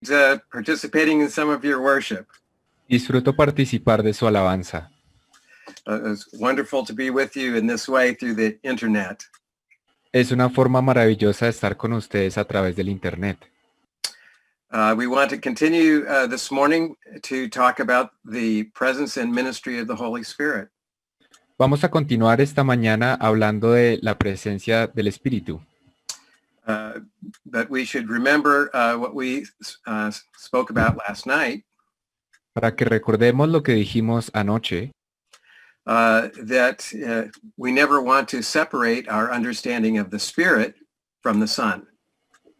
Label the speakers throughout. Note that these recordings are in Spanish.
Speaker 1: participating in some of your worship.
Speaker 2: Disfruto participar de su alabanza.
Speaker 1: It's wonderful to be with you in this way through the internet.
Speaker 2: Es una forma maravillosa de estar con ustedes a través del Internet.
Speaker 1: We want to continue this morning to talk about the presence and ministry of the Holy Spirit.
Speaker 2: Vamos a continuar esta mañana hablando de la presencia del Espíritu.
Speaker 1: But we should remember what we spoke about last night.
Speaker 2: Para que recordemos lo que dijimos anoche,
Speaker 1: that we never want to separate our understanding of the Spirit from the Son.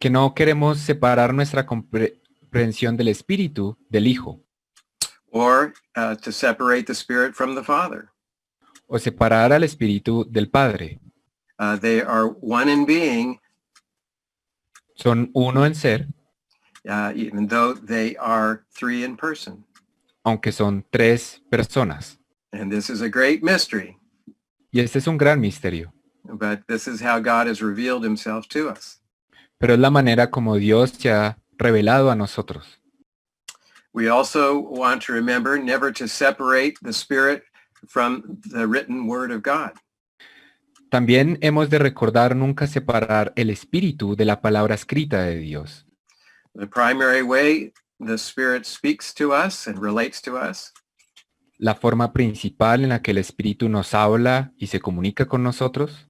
Speaker 2: que no queremos separar nuestra comprensión del Espíritu del Hijo,
Speaker 1: Or to separate the Spirit from the Father.
Speaker 2: o separar al Espíritu del Padre.
Speaker 1: They are one in being,
Speaker 2: Son uno en ser,
Speaker 1: even though they are three in person.
Speaker 2: aunque son tres personas.
Speaker 1: And this is a great mystery,
Speaker 2: Y este es un gran misterio,
Speaker 1: but this is how God has revealed himself to us.
Speaker 2: pero es la manera como Dios se ha revelado a nosotros.
Speaker 1: We also want to remember never to separate the Spirit from the written Word of God.
Speaker 2: También hemos de recordar nunca separar el Espíritu de la palabra escrita de Dios.
Speaker 1: The primary way the Spirit speaks to us and relates to us
Speaker 2: La forma principal en la que el Espíritu nos habla y se comunica con nosotros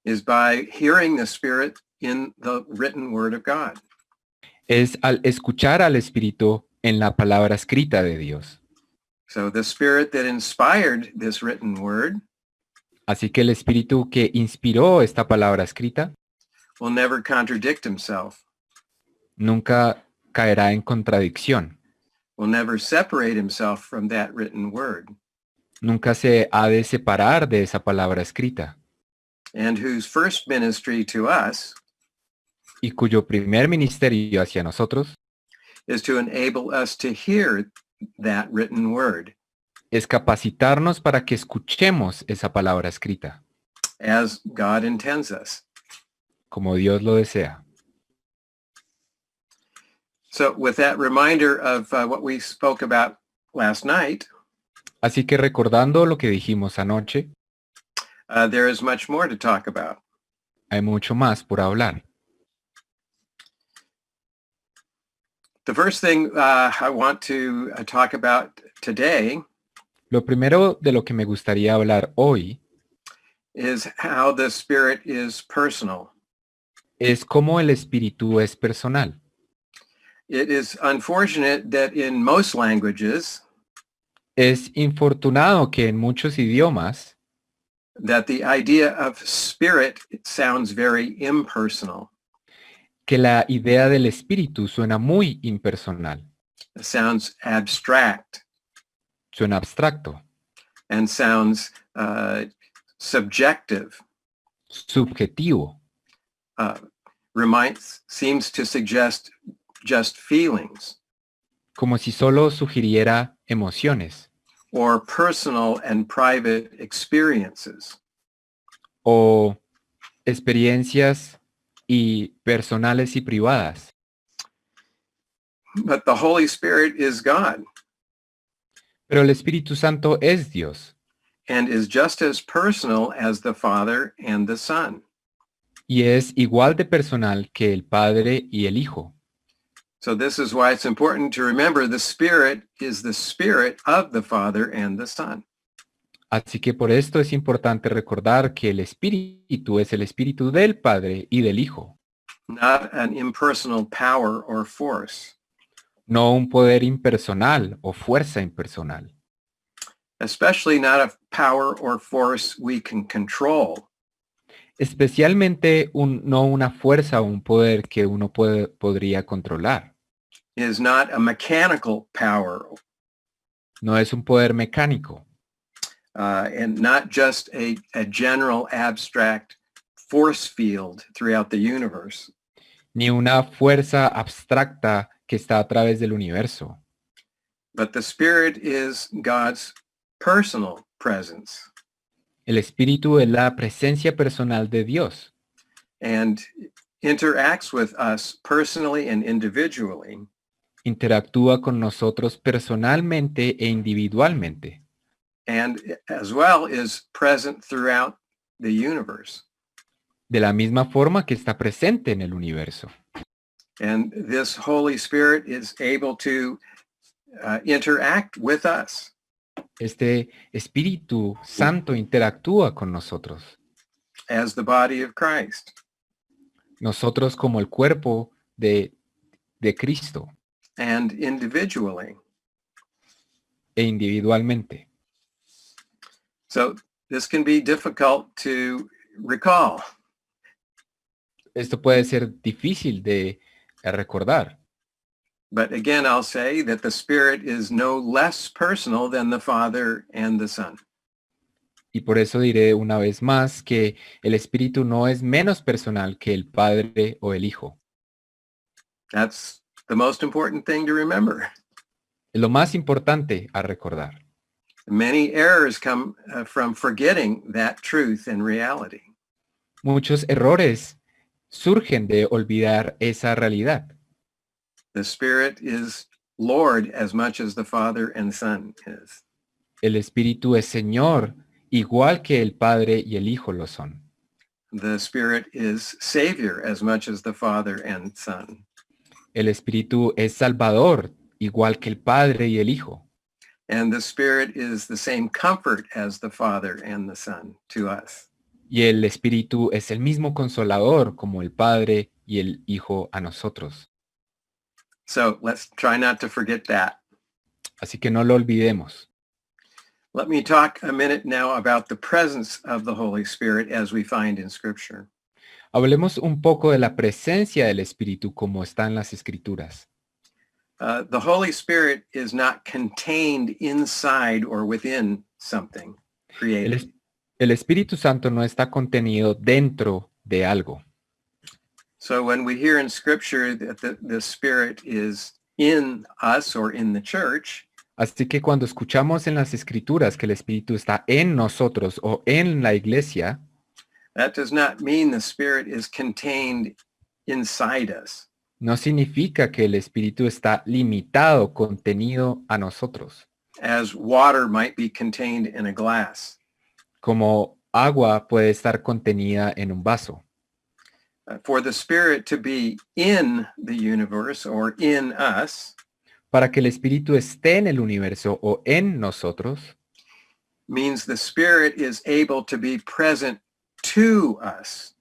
Speaker 1: is by hearing the Spirit in the written Word of God.
Speaker 2: es al escuchar al Espíritu en la palabra escrita de Dios.
Speaker 1: So the Spirit that inspired this written Word
Speaker 2: Así que el Espíritu que inspiró esta palabra escrita
Speaker 1: will never contradict himself,
Speaker 2: nunca caerá en contradicción.
Speaker 1: will never separate himself from that written Word,
Speaker 2: Nunca se ha de separar de esa palabra escrita,
Speaker 1: and whose first ministry to us
Speaker 2: y cuyo primer ministerio hacia nosotros
Speaker 1: is to enable us to hear that written Word
Speaker 2: es capacitarnos para que escuchemos esa palabra escrita,
Speaker 1: as God intends us.
Speaker 2: como Dios lo desea.
Speaker 1: So with that reminder of what we spoke about last night,
Speaker 2: Así que recordando lo que dijimos anoche,
Speaker 1: there is much more to talk about.
Speaker 2: hay mucho más por hablar.
Speaker 1: The first thing I want to talk about today
Speaker 2: Lo primero de lo que me gustaría hablar hoy
Speaker 1: is how the Spirit is personal.
Speaker 2: es cómo el Espíritu es personal.
Speaker 1: It is unfortunate that in most languages
Speaker 2: Es infortunado que en muchos idiomas
Speaker 1: that the idea of spirit sounds very impersonal.
Speaker 2: que la idea del Espíritu suena muy impersonal,
Speaker 1: It sounds abstract
Speaker 2: suena abstracto,
Speaker 1: and sounds subjective.
Speaker 2: subjetivo,
Speaker 1: Seems to suggest just feelings
Speaker 2: como si solo sugiriera emociones
Speaker 1: or personal and private experiences.
Speaker 2: o experiencias y personales y privadas.
Speaker 1: But the Holy Spirit is God
Speaker 2: Pero el Espíritu Santo es Dios
Speaker 1: and is just as personal as the Father and the Son.
Speaker 2: y es igual de personal que el Padre y el Hijo.
Speaker 1: So this is why it's important to remember the Spirit is the Spirit of the Father and the Son.
Speaker 2: Así que por esto es importante recordar que el Espíritu es el Espíritu del Padre y del Hijo,
Speaker 1: Not an impersonal power or force,
Speaker 2: no un poder impersonal o fuerza impersonal,
Speaker 1: especially not a power or force we can control.
Speaker 2: especialmente no una fuerza o un poder que uno podría controlar.
Speaker 1: It is not a mechanical power
Speaker 2: No es un poder mecánico
Speaker 1: and not just a general abstract force field throughout the universe.
Speaker 2: ni una fuerza abstracta que está a través del universo.
Speaker 1: But the Spirit is God's personal presence.
Speaker 2: El Espíritu es la presencia personal de Dios
Speaker 1: And interacts with us personally and individually
Speaker 2: interactúa con nosotros personalmente e individualmente,
Speaker 1: and as well is present throughout the universe.
Speaker 2: de la misma forma que está presente en el universo.
Speaker 1: And this Holy Spirit is able to interact with us.
Speaker 2: Este Espíritu Santo interactúa con nosotros,
Speaker 1: As the body of Christ.
Speaker 2: nosotros como el cuerpo de Cristo
Speaker 1: And individually.
Speaker 2: e individualmente.
Speaker 1: So this can be difficult to recall.
Speaker 2: Esto puede ser difícil de recordar,
Speaker 1: But again, I'll say that the Spirit is no less personal than the Father and the Son.
Speaker 2: y por eso diré una vez más que el Espíritu no es menos personal que el Padre o el Hijo.
Speaker 1: That's the most important thing to remember.
Speaker 2: Es lo más importante a recordar.
Speaker 1: Many errors come from forgetting that truth and reality.
Speaker 2: Muchos errores surgen de olvidar esa realidad.
Speaker 1: The Spirit is Lord as much as the Father and Son is.
Speaker 2: El Espíritu es Señor, igual que el Padre y el Hijo lo son.
Speaker 1: The Spirit is Savior as much as the Father and Son.
Speaker 2: El Espíritu es Salvador, igual que el Padre y el Hijo.
Speaker 1: And the Spirit is the same comfort as the Father and the Son to us.
Speaker 2: Y el Espíritu es el mismo consolador como el Padre y el Hijo a nosotros.
Speaker 1: So let's try not to forget that.
Speaker 2: Así que no lo olvidemos.
Speaker 1: Let me talk a minute now about the presence of the Holy Spirit as we find in Scripture.
Speaker 2: Hablemos un poco de la presencia del Espíritu como está en las Escrituras.
Speaker 1: The Holy Spirit is not contained inside or within something
Speaker 2: El,
Speaker 1: created.
Speaker 2: es- el Espíritu Santo no está contenido dentro de algo.
Speaker 1: So when we hear in Scripture that the Spirit is in us or in the church,
Speaker 2: Así que cuando escuchamos en las Escrituras que el Espíritu está en nosotros o en la iglesia,
Speaker 1: that does not mean the Spirit is contained inside us.
Speaker 2: no significa que el Espíritu está limitado, contenido a nosotros,
Speaker 1: As water might be contained in a glass.
Speaker 2: como agua puede estar contenida en un vaso.
Speaker 1: For the Spirit to be in the universe or in us
Speaker 2: Para que el Espíritu esté en el universo o en nosotros,
Speaker 1: means the Spirit is able to be present to us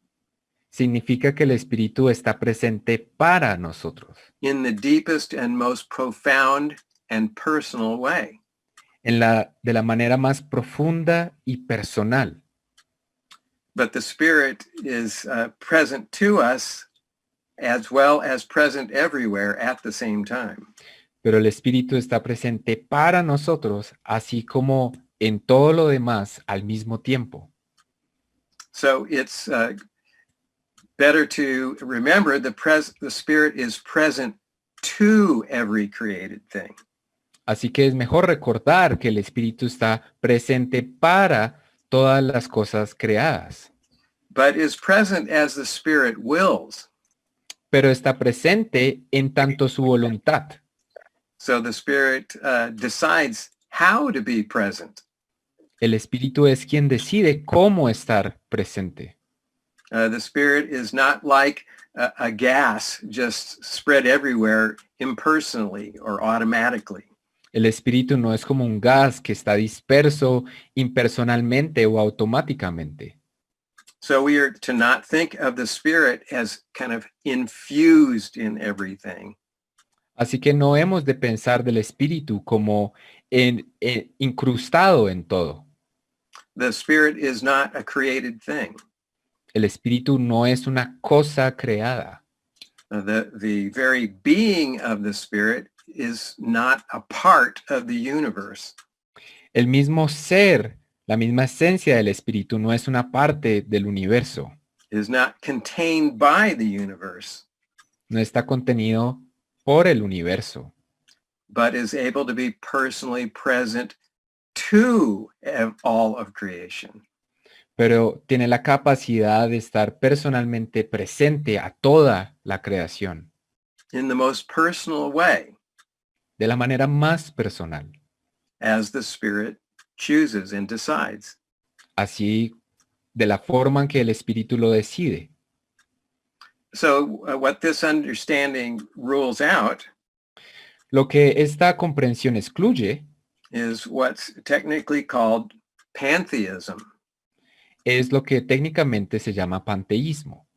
Speaker 2: significa que el Espíritu está presente para nosotros,
Speaker 1: in the deepest and most profound and personal way.
Speaker 2: de la manera más profunda y personal.
Speaker 1: But the Spirit is present to us as well as present everywhere at the same time.
Speaker 2: Pero el Espíritu está presente para nosotros, así como en todo lo demás al mismo tiempo.
Speaker 1: So it's better to remember the Spirit is present to every created thing.
Speaker 2: Así que es mejor recordar que el Espíritu está presente para todas las cosas creadas,
Speaker 1: But is present as the Spirit wills.
Speaker 2: pero está presente en tanto su voluntad.
Speaker 1: So the Spirit decides how to be present.
Speaker 2: El Espíritu es quien decide cómo estar presente.
Speaker 1: The Spirit is not like a gas just spread everywhere impersonally or automatically.
Speaker 2: El Espíritu no es como un gas que está disperso impersonalmente o automáticamente.
Speaker 1: So we are to not think of the Spirit as kind of infused in everything.
Speaker 2: Así que no hemos de pensar del Espíritu como incrustado en todo.
Speaker 1: The Spirit is not a created thing.
Speaker 2: El Espíritu no es una cosa creada.
Speaker 1: The very being of the Spirit is not a part of the universe.
Speaker 2: El mismo ser, la misma esencia del Espíritu no es una parte del universo.
Speaker 1: It is not contained by the universe,
Speaker 2: No está contenido por el universo,
Speaker 1: but is able to be personally present to all of creation.
Speaker 2: pero tiene la capacidad de estar personalmente presente a toda la creación,
Speaker 1: In the most personal way.
Speaker 2: de la manera más personal,
Speaker 1: as the Spirit chooses and decides.
Speaker 2: así de la forma en que el Espíritu lo decide.
Speaker 1: So what this understanding rules out
Speaker 2: Lo que esta comprensión excluye
Speaker 1: is what's technically called pantheism
Speaker 2: es lo que técnicamente se llama panteísmo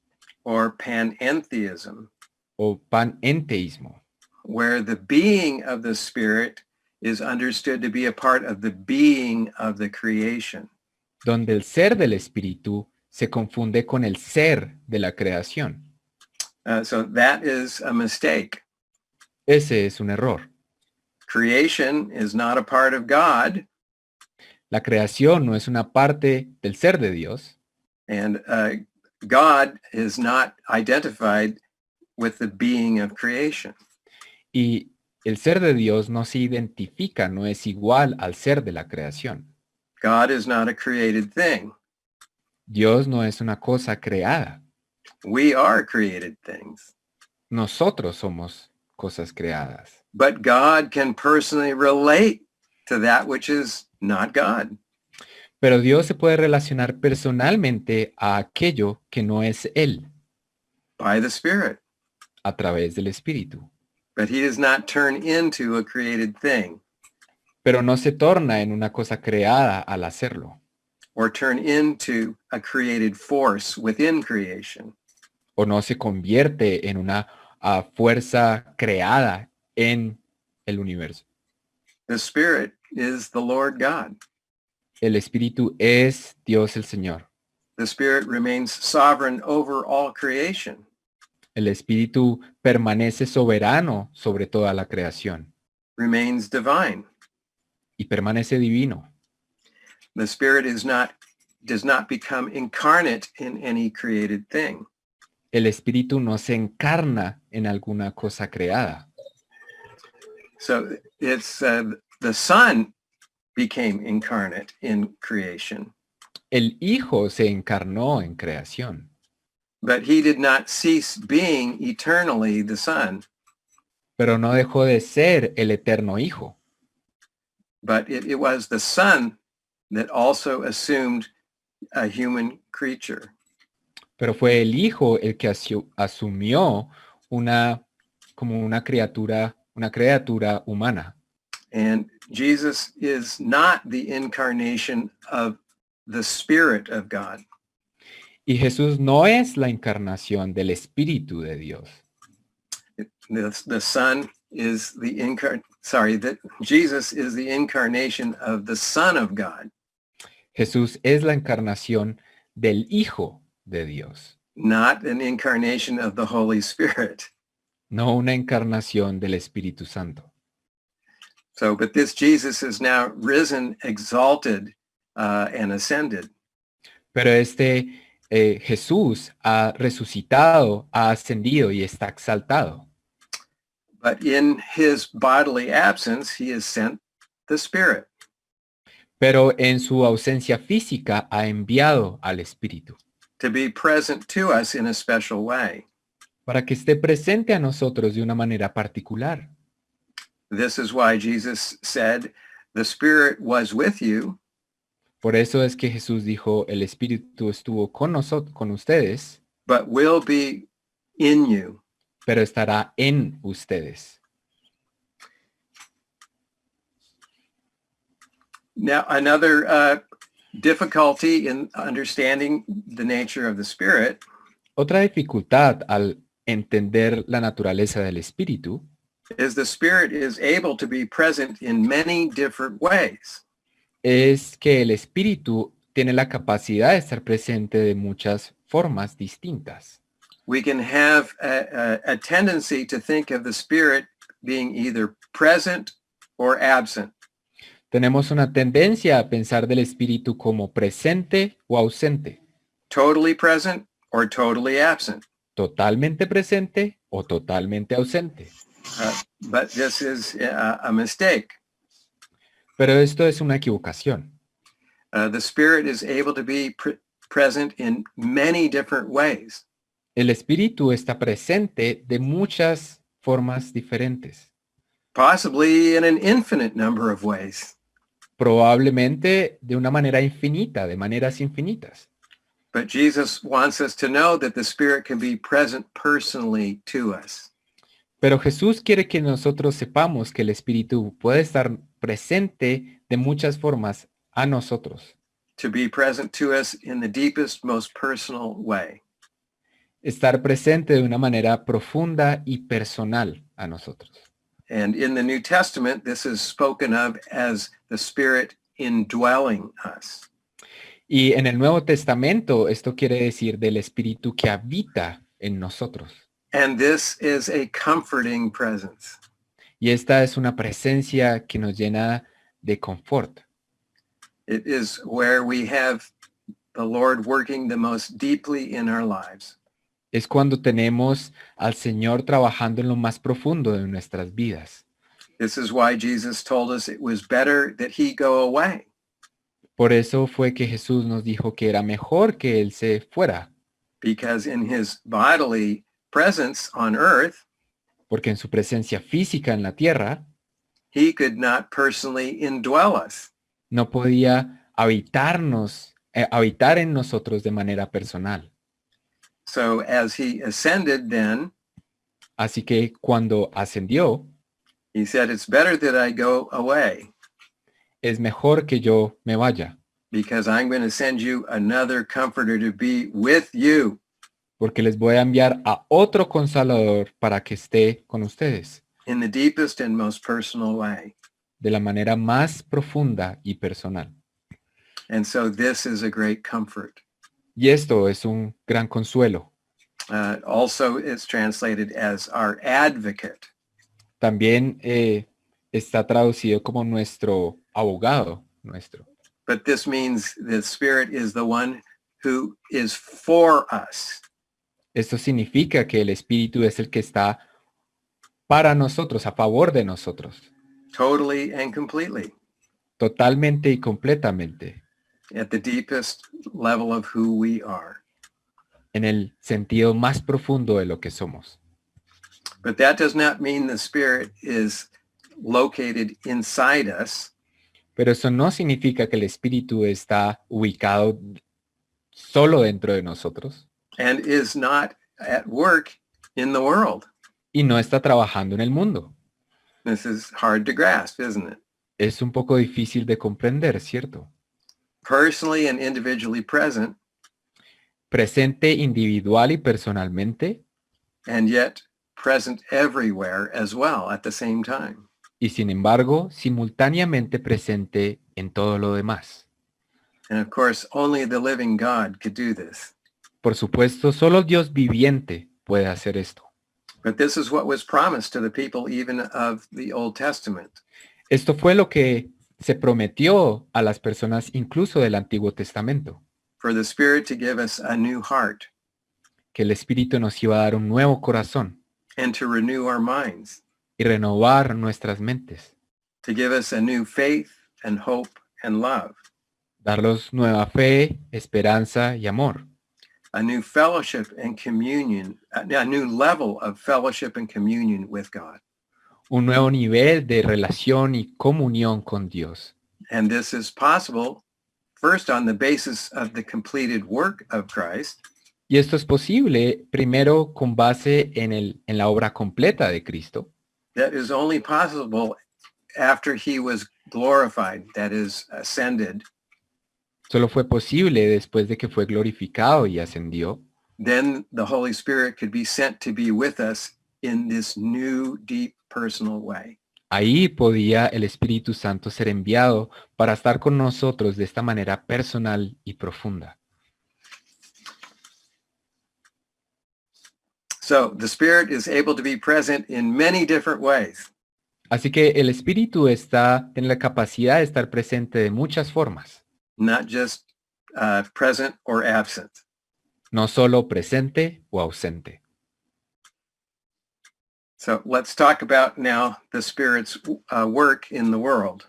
Speaker 1: or panentheism,
Speaker 2: o panenteísmo,
Speaker 1: where the being of the Spirit is understood to be a part of the being of the creation.
Speaker 2: donde el ser del Espíritu se confunde con el ser de la creación.
Speaker 1: So that is a mistake.
Speaker 2: Ese es un error.
Speaker 1: Creation is not a part of God,
Speaker 2: La creación no es una parte del ser de Dios
Speaker 1: and God is not identified with the being of creation.
Speaker 2: y el ser de Dios no se identifica, no es igual al ser de la creación.
Speaker 1: God is not a created thing.
Speaker 2: Dios no es una cosa creada.
Speaker 1: We are created things.
Speaker 2: Nosotros somos cosas creadas.
Speaker 1: But God can personally relate to that which is not God.
Speaker 2: Pero Dios se puede relacionar personalmente a aquello que no es Él
Speaker 1: By the Spirit.
Speaker 2: a través del Espíritu.
Speaker 1: But he does not turn into a created thing
Speaker 2: Pero no se torna en una cosa creada al hacerlo.
Speaker 1: or turn into a created force within creation.
Speaker 2: O no se convierte en una fuerza creada en el universo.
Speaker 1: The Spirit is the Lord God.
Speaker 2: El Espíritu es Dios el Señor.
Speaker 1: The Spirit remains sovereign over all creation.
Speaker 2: El Espíritu permanece soberano sobre toda la creación
Speaker 1: Remains divine.
Speaker 2: y permanece divino.
Speaker 1: The Spirit does not become incarnate in any created thing.
Speaker 2: El Espíritu no se encarna en alguna cosa creada.
Speaker 1: So it's the Son became incarnate in creation,
Speaker 2: El Hijo se encarnó en creación,
Speaker 1: but he did not cease being eternally the Son,
Speaker 2: pero no dejó de ser el eterno Hijo.
Speaker 1: but it was the Son that also assumed a human creature.
Speaker 2: Pero fue el Hijo el que asumió como una criatura humana.
Speaker 1: And Jesus is not the incarnation of the Spirit of God.
Speaker 2: Y Jesús no es la encarnación del Espíritu de Dios.
Speaker 1: The Son is Jesus is the incarnation of the Son of God,
Speaker 2: Jesús es la encarnación del Hijo de Dios,
Speaker 1: not an incarnation of the Holy Spirit.
Speaker 2: no una encarnación del Espíritu Santo.
Speaker 1: So, but this Jesus is now risen, exalted, and ascended.
Speaker 2: Pero Jesús ha resucitado, ha ascendido y está exaltado.
Speaker 1: But in his bodily absence, he has sent the Spirit.
Speaker 2: Pero en su ausencia física ha enviado al Espíritu
Speaker 1: to be present to us in a special way.
Speaker 2: para que esté presente a nosotros de una manera particular.
Speaker 1: This is why Jesus said, the Spirit was with you,
Speaker 2: Por eso es que Jesús dijo, el Espíritu estuvo con nosotros, con ustedes,
Speaker 1: but will be in you.
Speaker 2: pero estará en ustedes.
Speaker 1: Now, another difficulty in understanding the nature of the Spirit
Speaker 2: Otra dificultad al entender la naturaleza del Espíritu
Speaker 1: is the Spirit is able to be present in many different ways.
Speaker 2: es que el Espíritu tiene la capacidad de estar presente de muchas formas distintas.
Speaker 1: We can have a tendency to think of the Spirit being either present or absent.
Speaker 2: Tenemos una tendencia a pensar del Espíritu como presente o ausente,
Speaker 1: Totally present or totally absent.
Speaker 2: totalmente presente o totalmente ausente.
Speaker 1: But this is a mistake.
Speaker 2: Pero esto es una equivocación.
Speaker 1: The Spirit is able to be present in many different ways.
Speaker 2: El Espíritu está presente de muchas formas diferentes.
Speaker 1: possibly in an infinite number of ways.
Speaker 2: Probablemente de una manera infinita, de maneras infinitas.
Speaker 1: But Jesus wants us to know that the Spirit can be present personally to us.
Speaker 2: Pero Jesús quiere que nosotros sepamos que el Espíritu puede estar presente de muchas formas a nosotros.
Speaker 1: To be present to us in the deepest, most personal way.
Speaker 2: Estar presente de una manera profunda y personal a nosotros.
Speaker 1: And in the New Testament, this is spoken of as the Spirit indwelling us.
Speaker 2: Y en el Nuevo Testamento esto quiere decir del Espíritu que habita en nosotros.
Speaker 1: And this is a comforting presence.
Speaker 2: Y esta es una presencia que nos llena de confort.
Speaker 1: It is where we have the Lord working the most deeply in our lives.
Speaker 2: Es cuando tenemos al Señor trabajando en lo más profundo de nuestras vidas.
Speaker 1: This is why Jesus told us it was better that he go away.
Speaker 2: Por eso fue que Jesús nos dijo que era mejor que Él se fuera,
Speaker 1: Because in his bodily presence on earth,
Speaker 2: porque en su presencia física en la tierra
Speaker 1: he could not personally indwell us.
Speaker 2: no podía habitar en nosotros de manera personal.
Speaker 1: So as he ascended then,
Speaker 2: Así que cuando ascendió,
Speaker 1: he said, it's better that I go away
Speaker 2: es mejor que yo me vaya,
Speaker 1: because I'm going to send you another comforter to be with you.
Speaker 2: porque les voy a enviar a otro consolador para que esté con ustedes
Speaker 1: In the deepest and most personal way.
Speaker 2: de la manera más profunda y personal.
Speaker 1: And so this is a great comfort.
Speaker 2: Y esto es un gran consuelo.
Speaker 1: Also, it's translated as our advocate.
Speaker 2: También está traducido como nuestro abogado, nuestro.
Speaker 1: But this means the Spirit is the one who is for us.
Speaker 2: Esto significa que el Espíritu es el que está para nosotros, a favor de nosotros,
Speaker 1: Totally and completely.
Speaker 2: totalmente y completamente,
Speaker 1: At the deepest level of who we are.
Speaker 2: en el sentido más profundo de lo que somos.
Speaker 1: But that does not mean the Spirit is located inside us.
Speaker 2: Pero eso no significa que el Espíritu está ubicado solo dentro de nosotros
Speaker 1: And is not at work in the world.
Speaker 2: y no está trabajando en el mundo.
Speaker 1: This is hard to grasp, isn't it?
Speaker 2: Es un poco difícil de comprender, ¿cierto?
Speaker 1: Personally and individually present,
Speaker 2: Presente individual y personalmente,
Speaker 1: and yet present everywhere as well at the same time.
Speaker 2: y sin embargo, simultáneamente presente en todo lo demás.
Speaker 1: And of course, only the living God could do this.
Speaker 2: Por supuesto, solo Dios viviente puede hacer esto.
Speaker 1: But this is what was promised to the people even of the Old Testament.
Speaker 2: Esto fue lo que se prometió a las personas incluso del Antiguo Testamento,
Speaker 1: For the Spirit to give us a new heart
Speaker 2: que el Espíritu nos iba a dar un nuevo corazón
Speaker 1: and to renew our minds,
Speaker 2: y renovar nuestras mentes,
Speaker 1: to give us a new faith and hope and love,
Speaker 2: darnos nueva fe, esperanza y amor,
Speaker 1: a new fellowship and communion, a new level of fellowship and communion with God.
Speaker 2: un nuevo nivel de relación y comunión con Dios.
Speaker 1: And this is possible first on the basis of the completed work of Christ,
Speaker 2: Y esto es posible primero con base en la obra completa de Cristo,
Speaker 1: that is only possible after he was glorified, that is ascended.
Speaker 2: solo fue posible después de que fue glorificado y ascendió.
Speaker 1: Then the Holy Spirit could be sent to be with us in this new, deep, personal way.
Speaker 2: Ahí podía el Espíritu Santo ser enviado para estar con nosotros de esta manera personal y profunda.
Speaker 1: So the Spirit is able to be present in many different ways.
Speaker 2: Así que el Espíritu tiene la capacidad de estar presente de muchas formas,
Speaker 1: Not just present or absent.
Speaker 2: no solo presente o ausente.
Speaker 1: So let's talk about now the Spirit's work in the world.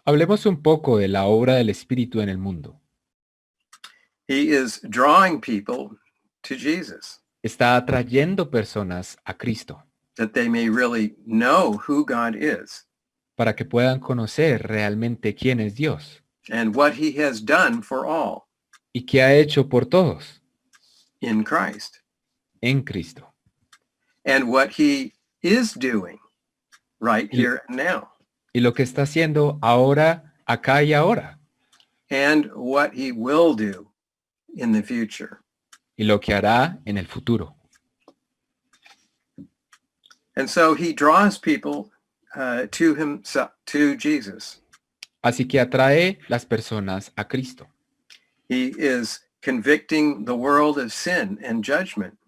Speaker 2: Hablemos un poco de la obra del Espíritu en el mundo.
Speaker 1: He is drawing people to Jesus.
Speaker 2: Está atrayendo personas a Cristo.
Speaker 1: that they may really know who God is
Speaker 2: para que puedan conocer realmente quién es Dios
Speaker 1: and what he has done for all
Speaker 2: y qué ha hecho por todos
Speaker 1: in Christ,
Speaker 2: en Cristo.
Speaker 1: and what he is doing right
Speaker 2: Y,
Speaker 1: here and now,
Speaker 2: y lo que está haciendo ahora, acá y ahora,
Speaker 1: and what he will do in the future.
Speaker 2: y lo que hará en el futuro.
Speaker 1: And so he draws people to himself, to Jesus.
Speaker 2: Así que atrae las personas a Cristo.
Speaker 1: He is convicting the world of sin and judgment.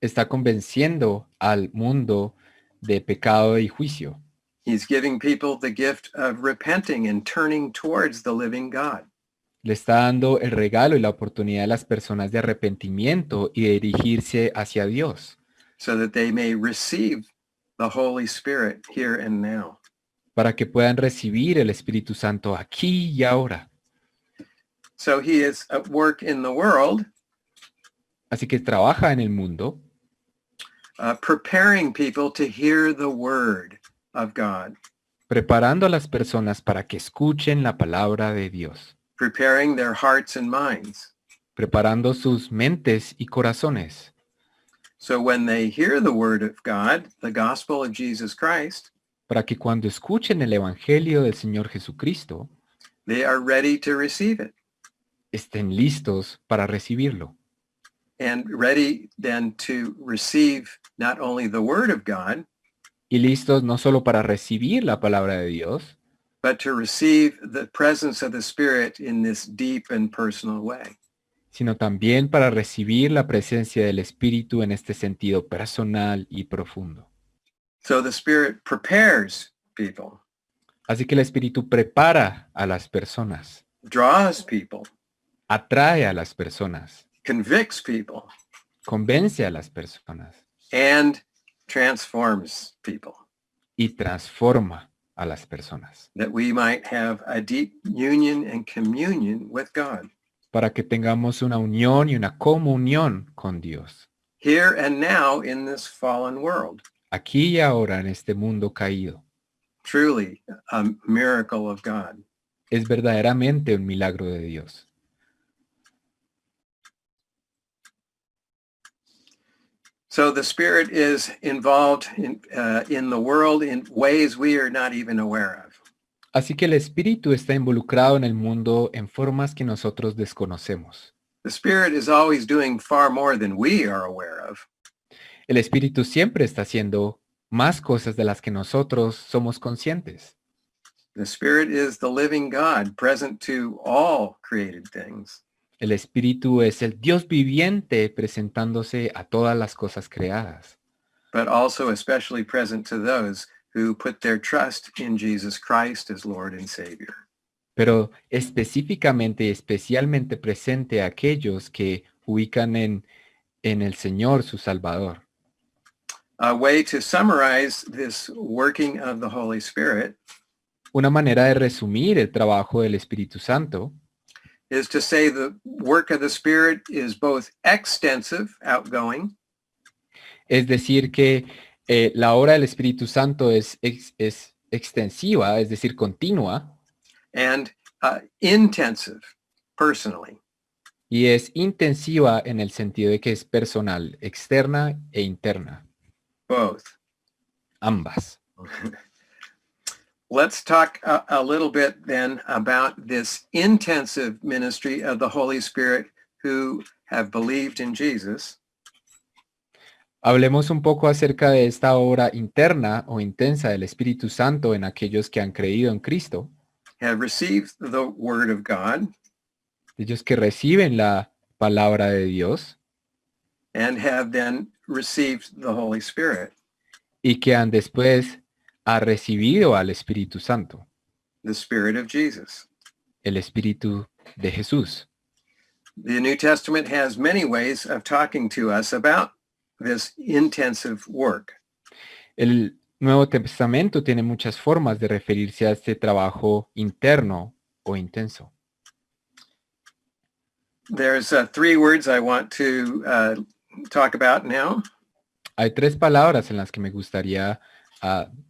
Speaker 2: Está convenciendo al mundo de pecado y juicio.
Speaker 1: He's giving people the gift of repenting and turning towards the living God.
Speaker 2: Le está dando el regalo y la oportunidad a las personas de arrepentimiento y de dirigirse hacia Dios,
Speaker 1: so that they may receive the Holy Spirit here and now.
Speaker 2: para que puedan recibir el Espíritu Santo aquí y ahora.
Speaker 1: So he is at work in the world,
Speaker 2: Así que trabaja en el mundo,
Speaker 1: preparing people to hear the word of God,
Speaker 2: preparando a las personas para que escuchen la palabra de Dios,
Speaker 1: preparing their hearts and minds.
Speaker 2: preparando sus mentes y corazones,
Speaker 1: So when they hear the word of God, the gospel of Jesus Christ,
Speaker 2: para que cuando escuchen el Evangelio del Señor Jesucristo,
Speaker 1: they are ready to receive it
Speaker 2: estén listos para recibirlo.
Speaker 1: and ready then to receive not only the word of God,
Speaker 2: Y listos no solo para recibir la palabra de Dios,
Speaker 1: but to receive the presence of the Spirit in this deep and personal way.
Speaker 2: sino también para recibir la presencia del Espíritu en este sentido personal y profundo.
Speaker 1: So the Spirit prepares people,
Speaker 2: Así que el Espíritu prepara a las personas,
Speaker 1: draws people,
Speaker 2: atrae a las personas,
Speaker 1: convicts people,
Speaker 2: convence a las personas
Speaker 1: and transforms people,
Speaker 2: y transforma a las personas,
Speaker 1: that we might have a deep union and communion with God,
Speaker 2: para que tengamos una unión y una comunión con Dios,
Speaker 1: here and now in this fallen world.
Speaker 2: aquí y ahora en este mundo caído.
Speaker 1: Truly a miracle of God.
Speaker 2: Es verdaderamente un milagro de Dios.
Speaker 1: So the Spirit is involved in the world in ways we are not even aware of.
Speaker 2: Así que el Espíritu está involucrado en el mundo en formas que nosotros desconocemos.
Speaker 1: The Spirit is always doing far more than we are aware of.
Speaker 2: El Espíritu siempre está haciendo más cosas de las que nosotros somos conscientes.
Speaker 1: The Spirit is the living God present to all created things.
Speaker 2: El Espíritu es el Dios viviente presentándose a todas las cosas creadas,
Speaker 1: but also especially present to those who put their trust in Jesus Christ as Lord and Savior.
Speaker 2: pero específicamente y especialmente presente a aquellos que ubican en el Señor su Salvador.
Speaker 1: A way to summarize this working of the Holy Spirit
Speaker 2: Una manera de resumir el trabajo del Espíritu Santo
Speaker 1: is to say the work of the Spirit is both extensive, outgoing,
Speaker 2: es decir que la obra del Espíritu Santo es extensiva, es decir, continua,
Speaker 1: and intensive, personally.
Speaker 2: y es intensiva en el sentido de que es personal, externa e interna,
Speaker 1: Both.
Speaker 2: ambas.
Speaker 1: Let's talk a little bit then about this intensive ministry of the Holy Spirit who have believed in Jesus.
Speaker 2: Hablemos un poco acerca de esta obra interna o intensa del Espíritu Santo en aquellos que han creído en Cristo,
Speaker 1: Have received the word of God,
Speaker 2: ellos que reciben la palabra de Dios
Speaker 1: and have then received the Holy Spirit,
Speaker 2: y que han después ha recibido al Espíritu Santo,
Speaker 1: the Spirit of Jesus.
Speaker 2: el Espíritu de Jesús.
Speaker 1: The New Testament has many ways of talking to us about this intensive work.
Speaker 2: El Nuevo Testamento tiene muchas formas de referirse a este trabajo interno o intenso.
Speaker 1: There's three words I want to talk about now.
Speaker 2: Hay tres palabras en las que me gustaría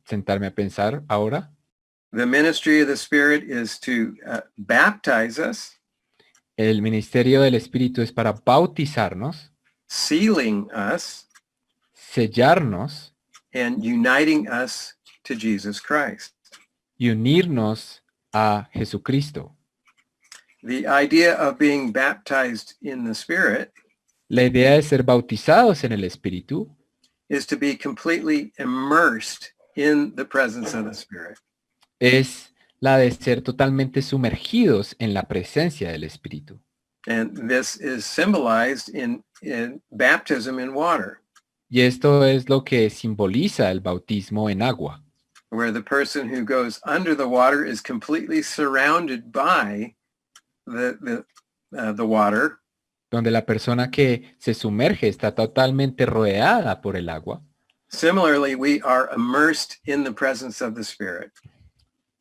Speaker 2: sentarme a pensar ahora.
Speaker 1: The ministry of the Spirit is to baptize us,
Speaker 2: El ministerio del Espíritu es para bautizarnos,
Speaker 1: sealing us,
Speaker 2: sellarnos
Speaker 1: and uniting us to Jesus Christ.
Speaker 2: y unirnos a Jesucristo.
Speaker 1: The idea of being baptized in the Spirit
Speaker 2: La idea de ser bautizados en el Espíritu
Speaker 1: is to be completely immersed in the presence of the Spirit.
Speaker 2: es la de ser totalmente sumergidos en la presencia del Espíritu.
Speaker 1: And this is symbolized in baptism in water,
Speaker 2: Y esto es lo que simboliza el bautismo en agua,
Speaker 1: where the person who goes under the water is completely surrounded by the water,
Speaker 2: donde la persona que se sumerge está totalmente rodeada por el agua.
Speaker 1: Similarly, we are immersed in the presence of the Spirit.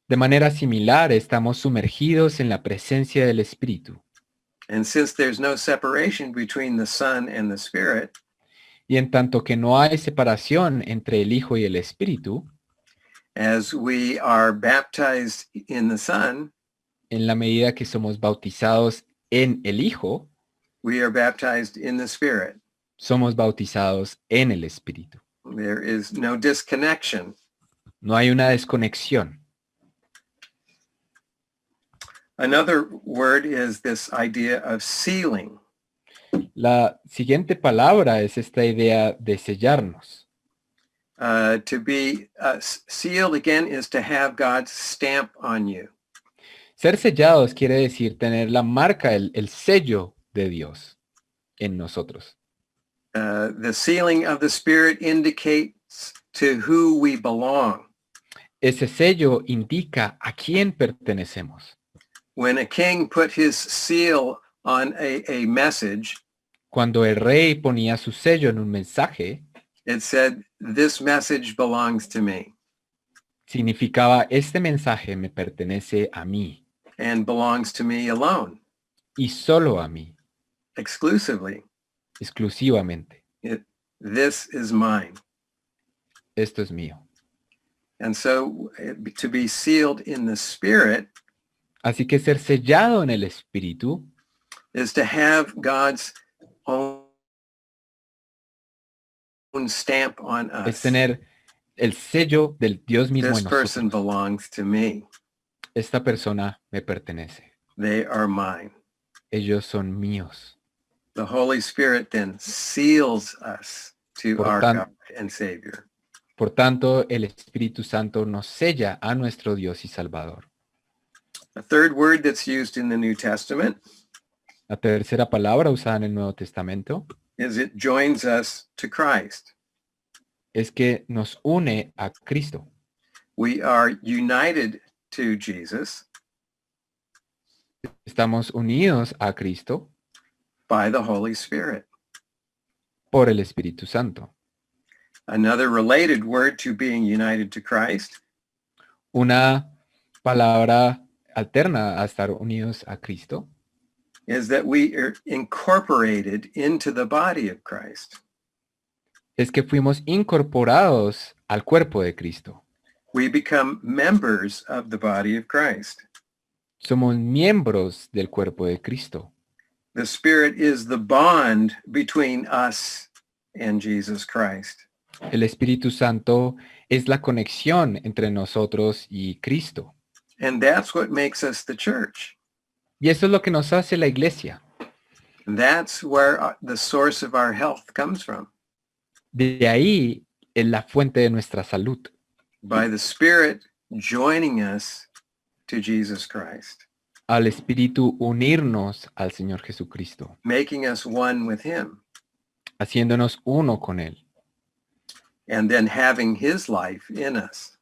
Speaker 2: De manera similar, estamos sumergidos en la presencia del Espíritu.
Speaker 1: And since there's no separation between the Son and the Spirit,
Speaker 2: Y en tanto que no hay separación entre el Hijo y el Espíritu,
Speaker 1: as we are baptized in the Son,
Speaker 2: en la medida que somos bautizados en el Hijo,
Speaker 1: we are baptized in the Spirit.
Speaker 2: somos bautizados en el Espíritu.
Speaker 1: There is no disconnection.
Speaker 2: No hay una desconexión.
Speaker 1: Another word is this idea of sealing.
Speaker 2: La siguiente palabra es esta idea de sellarnos.
Speaker 1: To be sealed again is to have God's stamp on you.
Speaker 2: Ser sellados quiere decir tener la marca, el sello de Dios en nosotros.
Speaker 1: The sealing of the Spirit indicates to who we belong.
Speaker 2: Ese sello indica a quién pertenecemos.
Speaker 1: When a king put his seal on a message,
Speaker 2: Cuando el rey ponía su sello en un mensaje,
Speaker 1: it said, "This message belongs to me
Speaker 2: significaba este mensaje me pertenece a mí
Speaker 1: and belongs to me alone,
Speaker 2: y solo a mí,
Speaker 1: exclusively.
Speaker 2: exclusivamente.
Speaker 1: This is mine."
Speaker 2: Esto es mío.
Speaker 1: And so to be sealed in the Spirit
Speaker 2: Así que ser sellado en el Espíritu
Speaker 1: is to have God's own stamp on
Speaker 2: es
Speaker 1: us.
Speaker 2: tener el sello del Dios mismo
Speaker 1: This
Speaker 2: en
Speaker 1: person
Speaker 2: nosotros.
Speaker 1: belongs to me.
Speaker 2: Esta persona me pertenece.
Speaker 1: They are mine.
Speaker 2: Ellos son míos.
Speaker 1: The Holy Spirit then seals us to
Speaker 2: Por
Speaker 1: our
Speaker 2: tan-
Speaker 1: God and Savior.
Speaker 2: Por tanto, el Espíritu Santo nos sella a nuestro Dios y Salvador.
Speaker 1: A third word that's used in the New Testament
Speaker 2: La tercera palabra usada en el Nuevo Testamento
Speaker 1: is it joins us to Christ.
Speaker 2: es que nos une a Cristo.
Speaker 1: We are united to Jesus
Speaker 2: Estamos unidos a Cristo
Speaker 1: by the Holy Spirit.
Speaker 2: por el Espíritu Santo.
Speaker 1: Another related word to being united to Christ
Speaker 2: Una palabra alterna a estar unidos a Cristo
Speaker 1: is that we are incorporated into the body of Christ.
Speaker 2: es que fuimos incorporados al cuerpo de Cristo.
Speaker 1: We become members of the body of Christ.
Speaker 2: Somos miembros del cuerpo de Cristo.
Speaker 1: The Spirit is the bond between us and Jesus Christ.
Speaker 2: El Espíritu Santo es la conexión entre nosotros y Cristo.
Speaker 1: And that's what makes us the church.
Speaker 2: Y eso es lo que nos hace la iglesia.
Speaker 1: That's where the source of our health comes from.
Speaker 2: De ahí es la fuente de nuestra salud.
Speaker 1: By the Spirit joining us to Jesus Christ,
Speaker 2: Al Espíritu unirnos al Señor Jesucristo,
Speaker 1: making us one with Him,
Speaker 2: haciéndonos uno con Él.
Speaker 1: and then having His life in us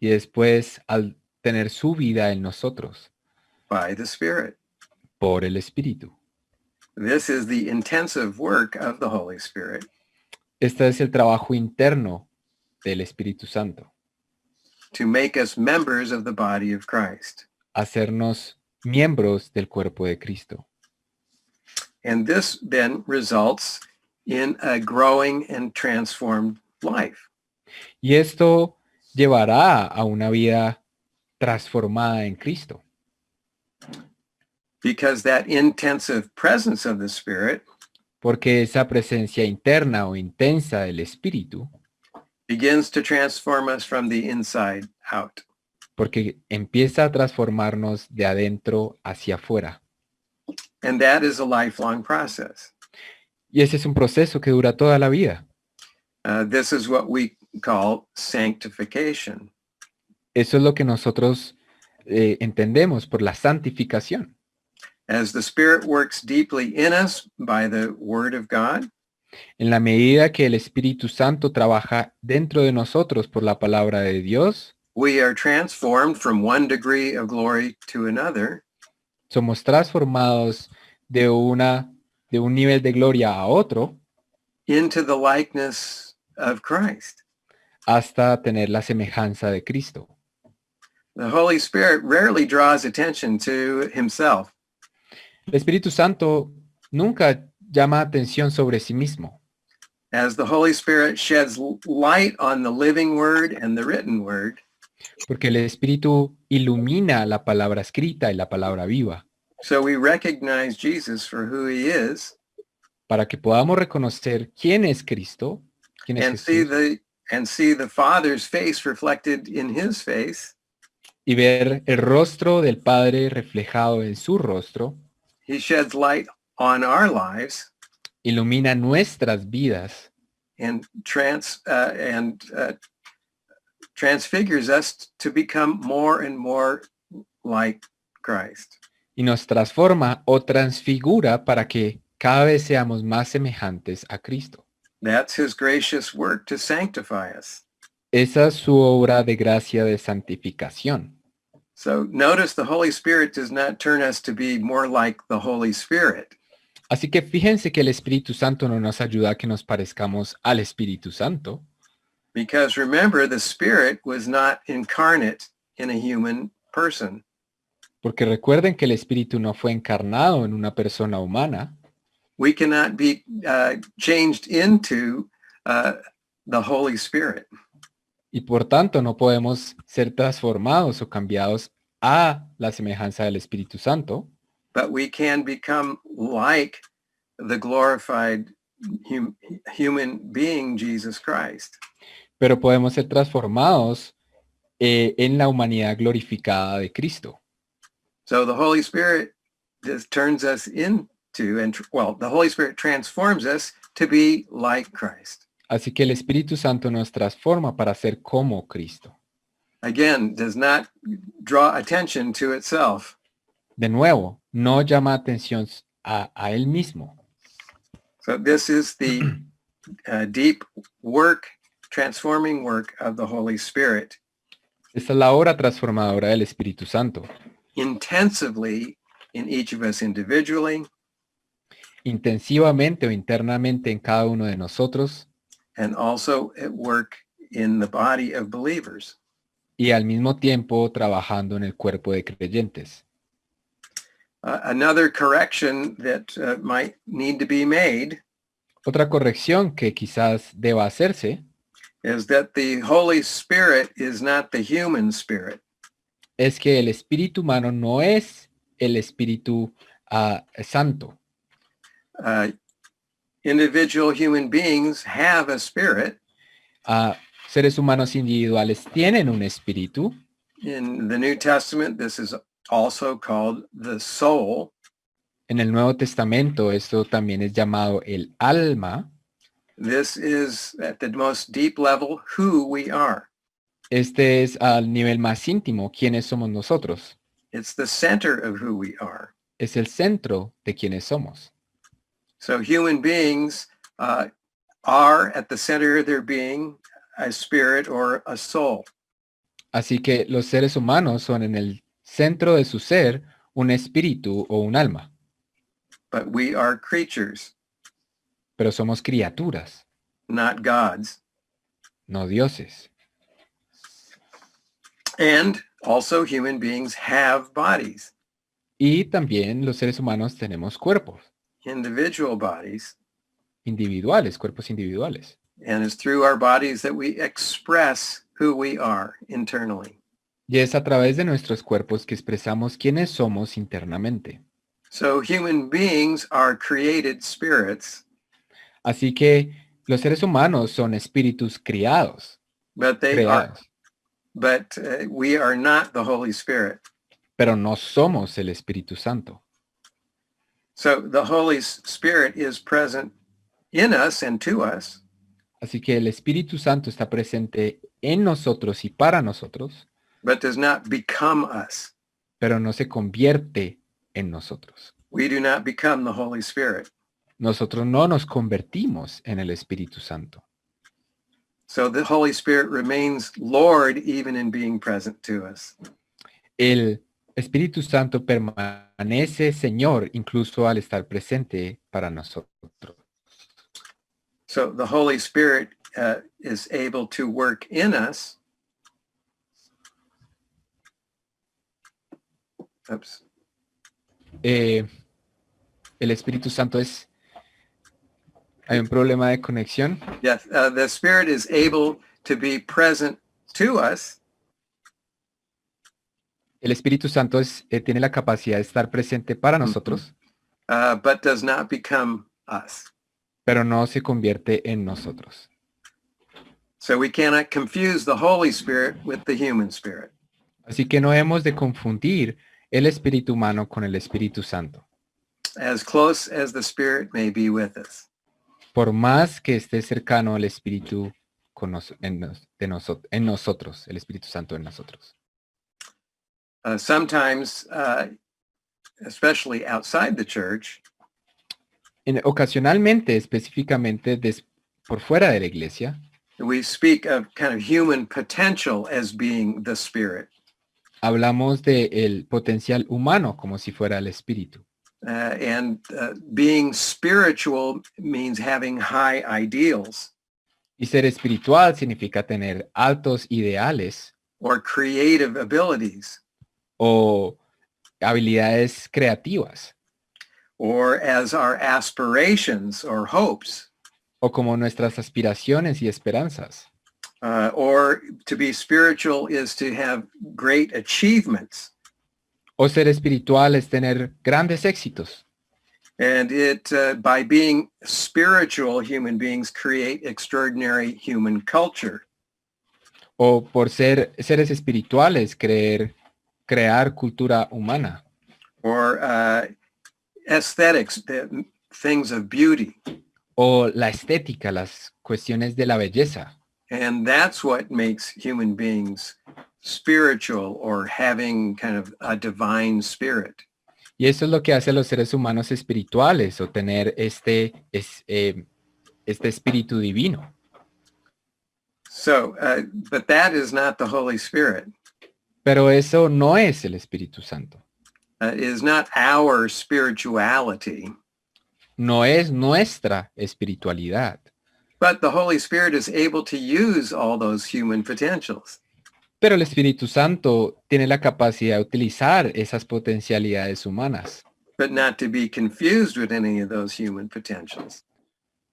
Speaker 2: Y después al tener su vida en nosotros,
Speaker 1: by the Spirit.
Speaker 2: por el Espíritu.
Speaker 1: This is the intensive work of the Holy Spirit
Speaker 2: Este es el trabajo interno del Espíritu Santo.
Speaker 1: to make us members of the body of Christ.
Speaker 2: Hacernos miembros del cuerpo de Cristo.
Speaker 1: And this then results in a growing and transformed life.
Speaker 2: Y esto llevará a una vida transformada en Cristo,
Speaker 1: Because that intensive presence of the Spirit
Speaker 2: porque esa presencia interna o intensa del Espíritu,
Speaker 1: begins to transform us from the inside out.
Speaker 2: porque empieza a transformarnos de adentro hacia afuera.
Speaker 1: And that is a lifelong process.
Speaker 2: Y ese es un proceso que dura toda la vida.
Speaker 1: This is what we call sanctification.
Speaker 2: Eso es lo que nosotros entendemos por la santificación.
Speaker 1: As the Spirit works deeply in us by the Word of God,
Speaker 2: En la medida que el Espíritu Santo trabaja dentro de nosotros por la palabra de Dios,
Speaker 1: we are transformed from one degree of glory to another
Speaker 2: somos transformados de un nivel de gloria a otro
Speaker 1: into the likeness of Christ.
Speaker 2: hasta tener la semejanza de Cristo.
Speaker 1: The Holy Spirit rarely draws attention to himself.
Speaker 2: El Espíritu Santo nunca llama atención sobre sí mismo.
Speaker 1: As the Holy Spirit sheds light on the living Word and the written Word,
Speaker 2: Porque el Espíritu ilumina la palabra escrita y la palabra viva,
Speaker 1: so we recognize Jesus for who he is
Speaker 2: para que podamos reconocer quién es Cristo, quién es
Speaker 1: and see
Speaker 2: Jesús,
Speaker 1: the Father's face reflected in his face.
Speaker 2: y ver el rostro del Padre reflejado en su rostro,
Speaker 1: He sheds light on our lives
Speaker 2: ilumina nuestras vidas
Speaker 1: and transfigures us to become more and more like Christ.
Speaker 2: y nos transforma o transfigura para que cada vez seamos más semejantes a Cristo.
Speaker 1: That's his gracious work to sanctify us.
Speaker 2: Esa es su obra de gracia de santificación.
Speaker 1: So notice the Holy Spirit does not turn us to be more like the Holy Spirit.
Speaker 2: Así que fíjense que el Espíritu Santo no nos ayuda a que nos parezcamos al Espíritu Santo,
Speaker 1: Because remember, the Spirit was not incarnate in a human person.
Speaker 2: porque recuerden que el Espíritu no fue encarnado en una persona humana.
Speaker 1: We cannot be changed into the Holy Spirit.
Speaker 2: Y por tanto no podemos ser transformados o cambiados a la semejanza del Espíritu Santo,
Speaker 1: But we can become like the glorified human being, Jesus Christ.
Speaker 2: pero podemos ser transformados en la humanidad glorificada de Cristo.
Speaker 1: So the Holy Spirit just turns us into, the Holy Spirit transforms us to be like Christ.
Speaker 2: Así que el Espíritu Santo nos transforma para ser como Cristo.
Speaker 1: Again, does not draw attention to itself.
Speaker 2: De nuevo, no llama atención a él mismo.
Speaker 1: So this is the deep work, transforming work of the Holy Spirit,
Speaker 2: Esta es la obra transformadora del Espíritu Santo,
Speaker 1: intensively in each of us individually
Speaker 2: intensivamente o internamente en cada uno de nosotros
Speaker 1: and also at work in the body of believers.
Speaker 2: y al mismo tiempo trabajando en el cuerpo de creyentes.
Speaker 1: Another correction that might need to be made
Speaker 2: Otra corrección que quizás deba hacerse
Speaker 1: is that the Holy Spirit is not the human spirit.
Speaker 2: es que el espíritu humano no es el Espíritu Santo.
Speaker 1: Individual human beings have a spirit.
Speaker 2: Seres humanos individuales tienen un espíritu.
Speaker 1: In the New Testament, this is also called the soul.
Speaker 2: En el Nuevo Testamento esto también es llamado el alma.
Speaker 1: This is at the most deep level who we are.
Speaker 2: Este es al nivel más íntimo, quiénes somos nosotros.
Speaker 1: It's the center of who we are.
Speaker 2: Es el centro de quiénes somos.
Speaker 1: So human beings are at the center of their being a spirit or a soul.
Speaker 2: Así que los seres humanos son en el centro de su ser un espíritu o un alma.
Speaker 1: But we are creatures,
Speaker 2: Pero somos criaturas,
Speaker 1: not gods.
Speaker 2: no dioses.
Speaker 1: And also human beings have bodies,
Speaker 2: Y también los seres humanos tenemos cuerpos,
Speaker 1: individual bodies,
Speaker 2: individuales, cuerpos individuales.
Speaker 1: And it's through our bodies that we express who we are internally.
Speaker 2: Y es a través de nuestros cuerpos que expresamos quiénes somos internamente.
Speaker 1: So human beings are created spirits,
Speaker 2: Así que los seres humanos son espíritus criados,
Speaker 1: but
Speaker 2: creados,
Speaker 1: we are not the Holy Spirit.
Speaker 2: pero no somos el Espíritu Santo.
Speaker 1: So the Holy Spirit is present in us and to us,
Speaker 2: Así que el Espíritu Santo está presente en nosotros y para nosotros,
Speaker 1: but does not become us.
Speaker 2: pero no se convierte en nosotros.
Speaker 1: We do not become the Holy Spirit.
Speaker 2: Nosotros no nos convertimos en el Espíritu Santo.
Speaker 1: So the Holy Spirit remains Lord even in being present to us.
Speaker 2: El Espíritu Santo permanece Señor incluso al estar presente para nosotros.
Speaker 1: So the Holy Spirit is able to work in us. Oops.
Speaker 2: El Espíritu Santo es... Hay un problema de conexión.
Speaker 1: Yes, the Spirit is able to be present to us,
Speaker 2: El Espíritu Santo tiene la capacidad de estar presente para nosotros,
Speaker 1: but does not become us.
Speaker 2: pero no se convierte en nosotros.
Speaker 1: So we cannot confuse the Holy Spirit with the human spirit.
Speaker 2: Así que no hemos de confundir el espíritu humano con el Espíritu Santo.
Speaker 1: As close as the Spirit may be with us.
Speaker 2: Por más que esté cercano al Espíritu en nosotros, el Espíritu Santo en nosotros.
Speaker 1: Sometimes, especially outside the church,
Speaker 2: Ocasionalmente, específicamente por fuera de la iglesia,
Speaker 1: we speak of kind of human potential as being the Spirit.
Speaker 2: hablamos del potencial humano como si fuera el Espíritu.
Speaker 1: Being spiritual means having high ideals
Speaker 2: Y ser espiritual significa tener altos ideales
Speaker 1: or creative abilities,
Speaker 2: o habilidades creativas,
Speaker 1: or as our aspirations or hopes,
Speaker 2: o como nuestras aspiraciones y esperanzas.
Speaker 1: or to be spiritual is to have great achievements.
Speaker 2: O ser espiritual es tener grandes éxitos.
Speaker 1: And by being spiritual, human beings create extraordinary human culture.
Speaker 2: O por ser seres espirituales, crear cultura humana.
Speaker 1: Or aesthetics, the things of beauty.
Speaker 2: O la estética, las cuestiones de la belleza.
Speaker 1: And that's what makes human beings spiritual or having kind of a divine spirit.
Speaker 2: Y eso es lo que hace a los seres humanos espirituales o tener este espíritu divino.
Speaker 1: So, but that is not the Holy Spirit.
Speaker 2: Pero eso no es el Espíritu Santo.
Speaker 1: It is not our spirituality.
Speaker 2: No es nuestra espiritualidad.
Speaker 1: But the Holy Spirit is able to use all those human potentials.
Speaker 2: Pero el Espíritu Santo tiene la capacidad de utilizar esas potencialidades humanas.
Speaker 1: But not to be confused with any of those human potentials.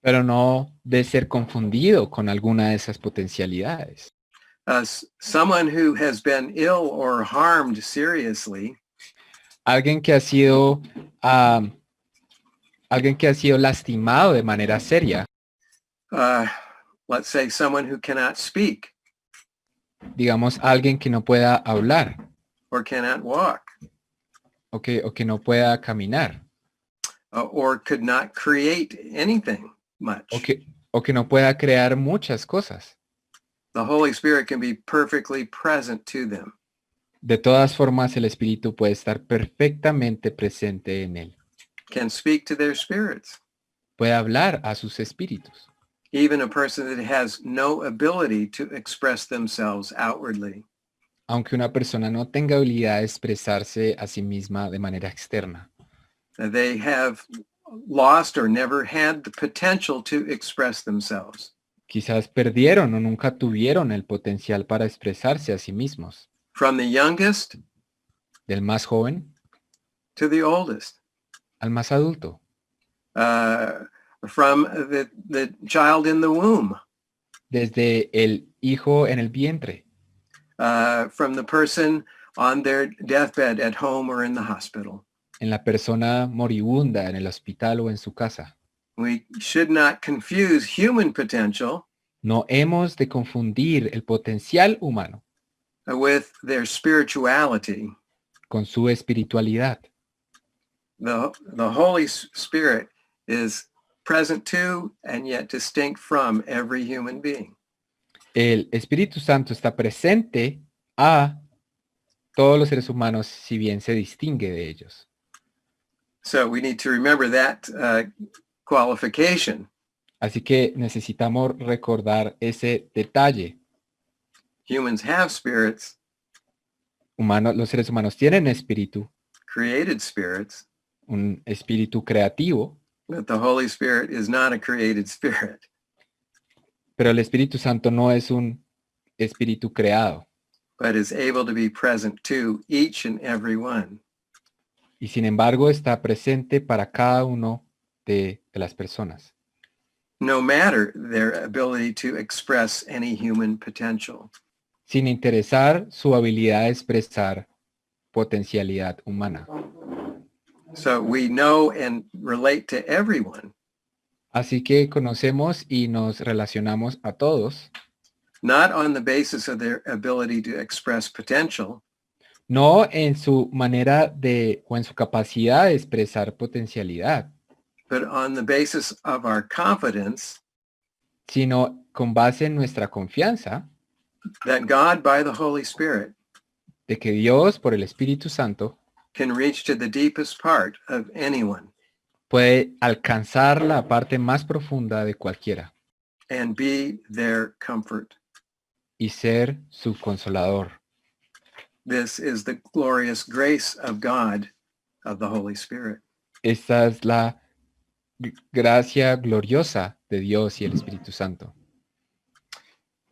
Speaker 2: Pero no de ser confundido con alguna de esas potencialidades.
Speaker 1: Someone who has been ill or harmed seriously
Speaker 2: Alguien que ha sido lastimado de manera seria.
Speaker 1: Let's say someone who cannot speak
Speaker 2: Digamos, alguien que no pueda hablar
Speaker 1: or cannot walk
Speaker 2: o que no pueda caminar
Speaker 1: or could not create anything much.
Speaker 2: o que no pueda crear muchas cosas.
Speaker 1: The Holy Spirit can be perfectly present to them.
Speaker 2: De todas formas, el Espíritu puede estar perfectamente presente en él.
Speaker 1: Can speak to their spirits.
Speaker 2: Puede hablar a sus espíritus.
Speaker 1: Even a person that has no ability to express themselves outwardly.
Speaker 2: Aunque una persona no tenga habilidad de expresarse a sí misma de manera externa.
Speaker 1: They have lost or never had the potential to express themselves.
Speaker 2: Quizás perdieron o nunca tuvieron el potencial para expresarse a sí mismos.
Speaker 1: From the youngest
Speaker 2: Del más joven
Speaker 1: to the oldest.
Speaker 2: al más adulto.
Speaker 1: from the child in the womb,
Speaker 2: desde el hijo en el vientre,
Speaker 1: from the person on their deathbed at home or in the hospital.
Speaker 2: en la persona moribunda, en el hospital o en su casa.
Speaker 1: We should not confuse human potential
Speaker 2: No hemos de confundir el potencial humano
Speaker 1: with their spirituality.
Speaker 2: con su espiritualidad.
Speaker 1: The Holy Spirit is present to and yet distinct from every human being.
Speaker 2: El Espíritu Santo está presente a todos los seres humanos, si bien se distingue de ellos.
Speaker 1: So we need to remember that qualification.
Speaker 2: Así que necesitamos recordar ese detalle.
Speaker 1: Humans have spirits,
Speaker 2: Los seres humanos tienen espíritu,
Speaker 1: created spirits,
Speaker 2: un espíritu creativo,
Speaker 1: but the Holy Spirit is not a created spirit.
Speaker 2: pero el Espíritu Santo no es un espíritu creado,
Speaker 1: But is able to be present to each and every one.
Speaker 2: y sin embargo está presente para cada uno de las personas,
Speaker 1: No matter their ability to express any human potential.
Speaker 2: sin interesar su habilidad de expresar potencialidad humana.
Speaker 1: So we know and relate to everyone,
Speaker 2: Así que conocemos y nos relacionamos a todos,
Speaker 1: not on the basis of their ability to express potential,
Speaker 2: no en su manera de o en su capacidad de expresar potencialidad,
Speaker 1: but on the basis of our confidence
Speaker 2: sino con base en nuestra confianza
Speaker 1: that God, by the Holy Spirit,
Speaker 2: de que Dios, por el Espíritu Santo,
Speaker 1: can reach to the deepest part of anyone
Speaker 2: puede alcanzar la parte más profunda de cualquiera
Speaker 1: and be their comfort.
Speaker 2: y ser su consolador.
Speaker 1: This is the glorious grace of God, of the Holy Spirit.
Speaker 2: Esta es la gracia gloriosa de Dios y el Espíritu Santo.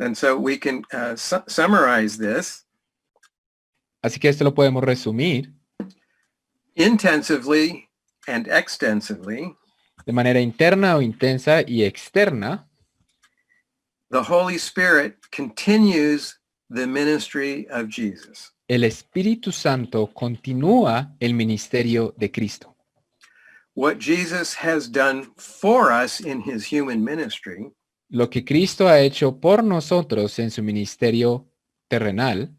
Speaker 1: And so we can summarize this
Speaker 2: Así que esto lo podemos resumir
Speaker 1: intensively and extensively.
Speaker 2: de manera interna o intensa y externa.
Speaker 1: The Holy Spirit continues the ministry of Jesus.
Speaker 2: El Espíritu Santo continúa el ministerio de Cristo.
Speaker 1: What Jesus has done for us in his human ministry,
Speaker 2: Lo que Cristo ha hecho por nosotros en su ministerio terrenal,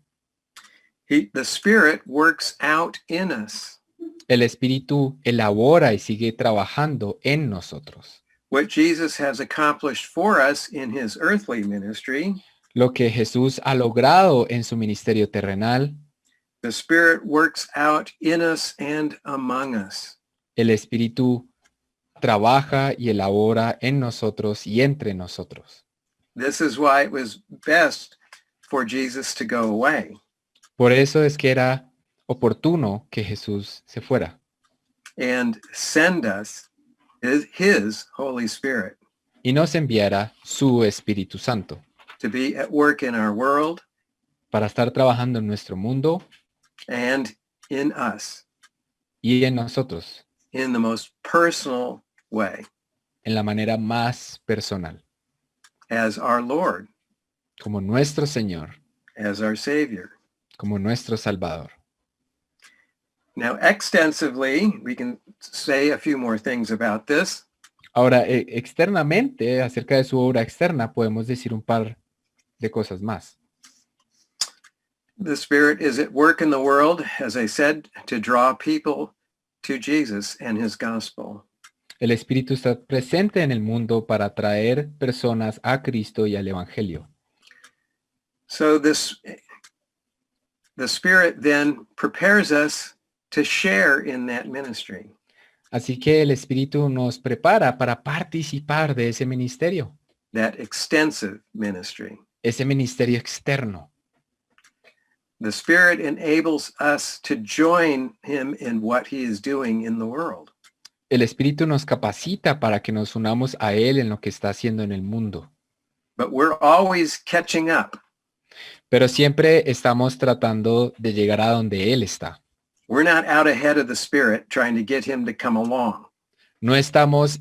Speaker 1: the Spirit works out in us.
Speaker 2: el Espíritu elabora y sigue trabajando en nosotros.
Speaker 1: What Jesus has accomplished for us in his earthly ministry,
Speaker 2: Lo que Jesús ha logrado en su ministerio terrenal,
Speaker 1: the Spirit works out in us and among us.
Speaker 2: el Espíritu trabaja y elabora en nosotros y entre nosotros.
Speaker 1: This is why it was best for Jesus to go away
Speaker 2: Por eso es que era oportuno que Jesús se fuera
Speaker 1: and send us his Holy Spirit
Speaker 2: y nos enviara su Espíritu Santo
Speaker 1: to be at work in our world
Speaker 2: para estar trabajando en nuestro mundo
Speaker 1: and in us
Speaker 2: y en nosotros
Speaker 1: in the most personal way
Speaker 2: en la manera más personal,
Speaker 1: as our Lord,
Speaker 2: como nuestro Señor,
Speaker 1: as our Savior.
Speaker 2: como nuestro Salvador.
Speaker 1: Now, extensively, we can say a few more things about this.
Speaker 2: Ahora, externamente, acerca de su obra externa, podemos decir un par de cosas más.
Speaker 1: The Spirit is at work in the world, as I said, to draw people to Jesus and his gospel.
Speaker 2: El Espíritu está presente en el mundo para atraer personas a Cristo y al Evangelio.
Speaker 1: So the Spirit then prepares us to share in that ministry.
Speaker 2: Así que el Espíritu nos prepara para participar de ese ministerio,
Speaker 1: That extensive ministry.
Speaker 2: ese ministerio externo.
Speaker 1: The Spirit enables us to join him in what he is doing in the world.
Speaker 2: El Espíritu nos capacita para que nos unamos a Él en lo que está haciendo en el mundo.
Speaker 1: But we're always catching up.
Speaker 2: Pero siempre estamos tratando de llegar a donde Él está.
Speaker 1: We're not out ahead of the Spirit trying to get him to come along.
Speaker 2: No estamos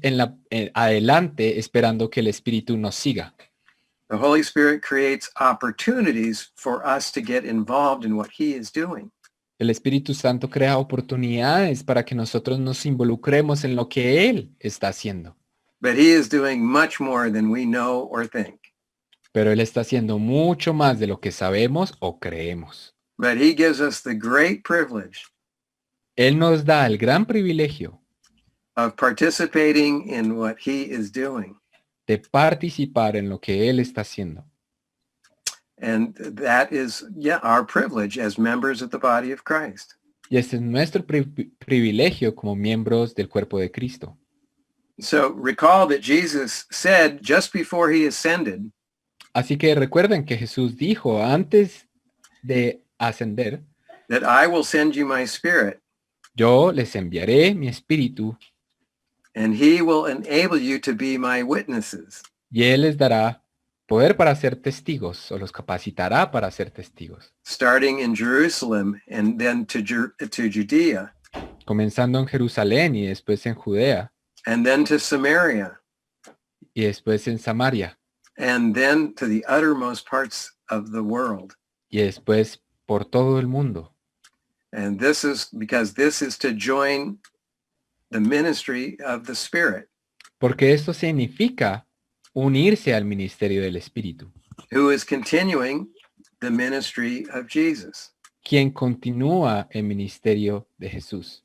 Speaker 2: adelante esperando que el Espíritu nos siga.
Speaker 1: The Holy Spirit creates opportunities for us to get involved in what he is doing.
Speaker 2: El Espíritu Santo crea oportunidades para que nosotros nos involucremos en lo que Él está haciendo.
Speaker 1: But he is doing much more than we know or think.
Speaker 2: Pero Él está haciendo mucho más de lo que sabemos o creemos.
Speaker 1: But he gives us the great privilege
Speaker 2: Él nos da el gran privilegio
Speaker 1: of participating in what he is doing.
Speaker 2: de participar en lo que Él está haciendo.
Speaker 1: And that is, our privilege as members of the body of Christ.
Speaker 2: Y este es nuestro privilegio como miembros del cuerpo de Cristo.
Speaker 1: So recall that Jesus said just before he ascended,
Speaker 2: Así que recuerden que Jesús dijo antes de ascender,
Speaker 1: that I will send you my spirit,
Speaker 2: yo les enviaré mi espíritu
Speaker 1: and he will enable you to be my witnesses.
Speaker 2: y Él les dará poder para ser testigos o los capacitará para ser testigos.
Speaker 1: Starting in Jerusalem and then to Judea,
Speaker 2: Comenzando en Jerusalén y después en Judea
Speaker 1: and then to Samaria,
Speaker 2: y después en Samaria
Speaker 1: and then to the uttermost parts of the world.
Speaker 2: y después por todo el mundo.
Speaker 1: And this is because this is to join the ministry of the Spirit,
Speaker 2: Porque esto significa unirse al ministerio del Espíritu,
Speaker 1: who is continuing the ministry of Jesus.
Speaker 2: quien continúa el ministerio de Jesús.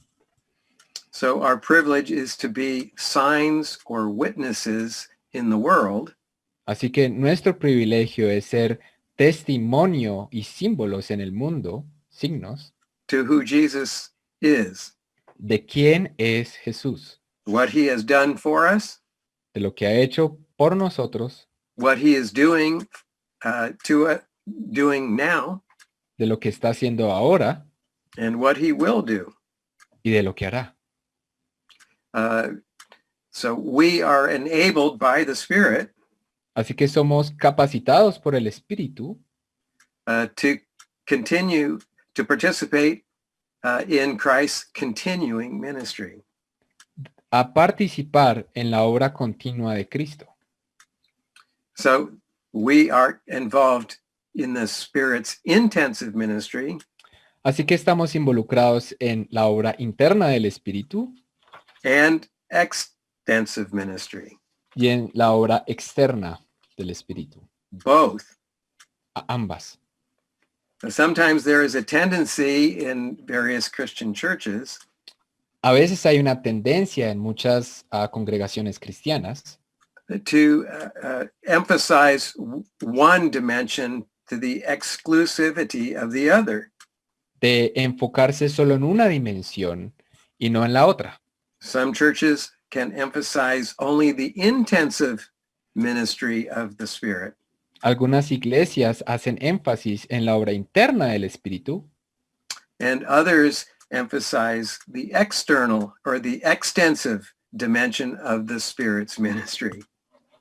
Speaker 1: So our privilege is to be signs or witnesses in the world
Speaker 2: Así que nuestro privilegio es ser testimonio y símbolos en el mundo, signos,
Speaker 1: to who Jesus is,
Speaker 2: de quién es Jesús,
Speaker 1: what he has done for us,
Speaker 2: de lo que ha hecho por nosotros,
Speaker 1: what he is doing doing now,
Speaker 2: de lo que está haciendo ahora
Speaker 1: and what he will do.
Speaker 2: y de lo que hará.
Speaker 1: So we are enabled by the Spirit
Speaker 2: Así que somos capacitados por el Espíritu
Speaker 1: to continue to participate in Christ's continuing ministry.
Speaker 2: a participar en la obra continua de Cristo.
Speaker 1: So we are involved in the Spirit's intensive ministry,
Speaker 2: Así que estamos involucrados en la obra interna del Espíritu
Speaker 1: and extensive ministry,
Speaker 2: y en la obra externa del Espíritu,
Speaker 1: both.
Speaker 2: a ambas.
Speaker 1: Sometimes there is a tendency in various Christian churches
Speaker 2: A veces hay una tendencia en muchas congregaciones cristianas
Speaker 1: to emphasize one dimension to the exclusivity of the other.
Speaker 2: de enfocarse solo en una dimensión y no en la otra.
Speaker 1: Some churches can emphasize only the intensive ministry of the Spirit.
Speaker 2: Algunas iglesias hacen énfasis en la obra interna del Espíritu
Speaker 1: And others emphasize the external or the extensive dimension of the Spirit's ministry.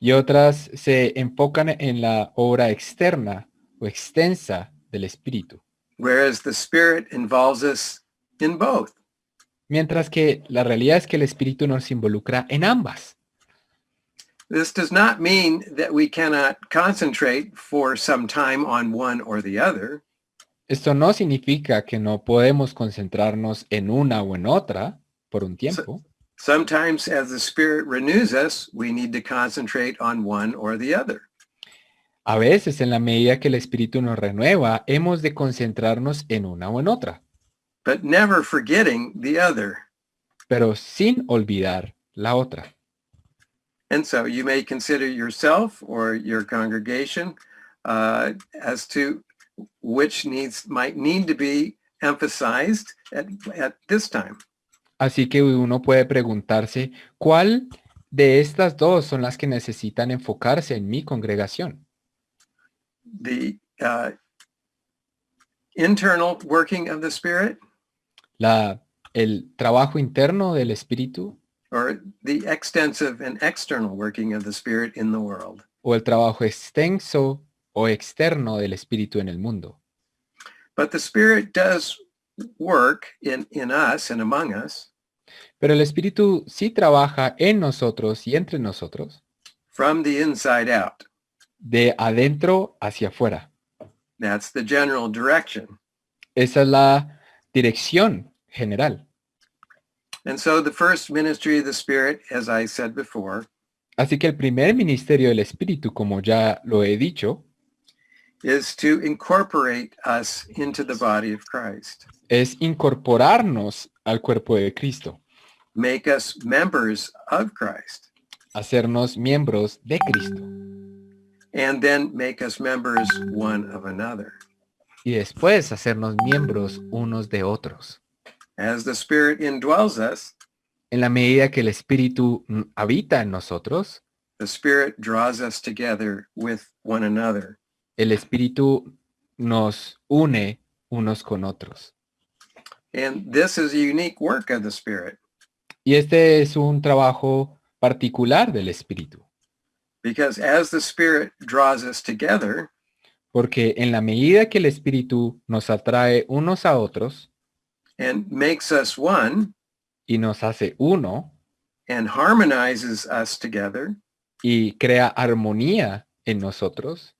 Speaker 2: y otras se enfocan en la obra externa o extensa del Espíritu.
Speaker 1: Whereas the Spirit involves us in both.
Speaker 2: Mientras que la realidad es que el Espíritu nos involucra en ambas.
Speaker 1: This does not mean that we cannot concentrate for some time on one or the other.
Speaker 2: Esto no significa que no podemos concentrarnos en una o en otra por un tiempo.
Speaker 1: Sometimes as the Spirit renews us, we need to concentrate on one or the other.
Speaker 2: A veces, en la medida que el Espíritu nos renueva, hemos de concentrarnos en una o en otra,
Speaker 1: But never forgetting the other.
Speaker 2: pero sin olvidar la otra.
Speaker 1: And so you may consider yourself or your congregation as to which might need to be emphasized at this time.
Speaker 2: Así que uno puede preguntarse, ¿cuál de estas dos son las que necesitan enfocarse en mi congregación?
Speaker 1: The internal working of the Spirit
Speaker 2: El trabajo interno del Espíritu
Speaker 1: or the extensive and external working of the Spirit in the world.
Speaker 2: o el trabajo extenso o externo del Espíritu en el mundo.
Speaker 1: But the Spirit does work in us and among us.
Speaker 2: Pero el Espíritu sí trabaja en nosotros y entre nosotros,
Speaker 1: from the inside out.
Speaker 2: de adentro hacia afuera.
Speaker 1: That's the general direction.
Speaker 2: Esa es la dirección general.
Speaker 1: And so the first ministry of the Spirit, as I said before,
Speaker 2: Así que el primer ministerio del Espíritu, como ya lo he dicho,
Speaker 1: is to incorporate us into the body of Christ,
Speaker 2: es incorporarnos al cuerpo de Cristo,
Speaker 1: make us members of Christ,
Speaker 2: hacernos miembros de Cristo
Speaker 1: and then make us members one of another.
Speaker 2: y después hacernos miembros unos de otros.
Speaker 1: As the Spirit indwells us,
Speaker 2: En la medida que el Espíritu habita en nosotros,
Speaker 1: the Spirit draws us together with one another.
Speaker 2: el Espíritu nos une unos con otros.
Speaker 1: And this is a unique work of the Spirit,
Speaker 2: Y este es un trabajo particular del Espíritu,
Speaker 1: because as the Spirit draws us together,
Speaker 2: porque en la medida que el Espíritu nos atrae unos a otros
Speaker 1: and makes us one
Speaker 2: y nos hace uno
Speaker 1: and harmonizes us together,
Speaker 2: y crea armonía en nosotros,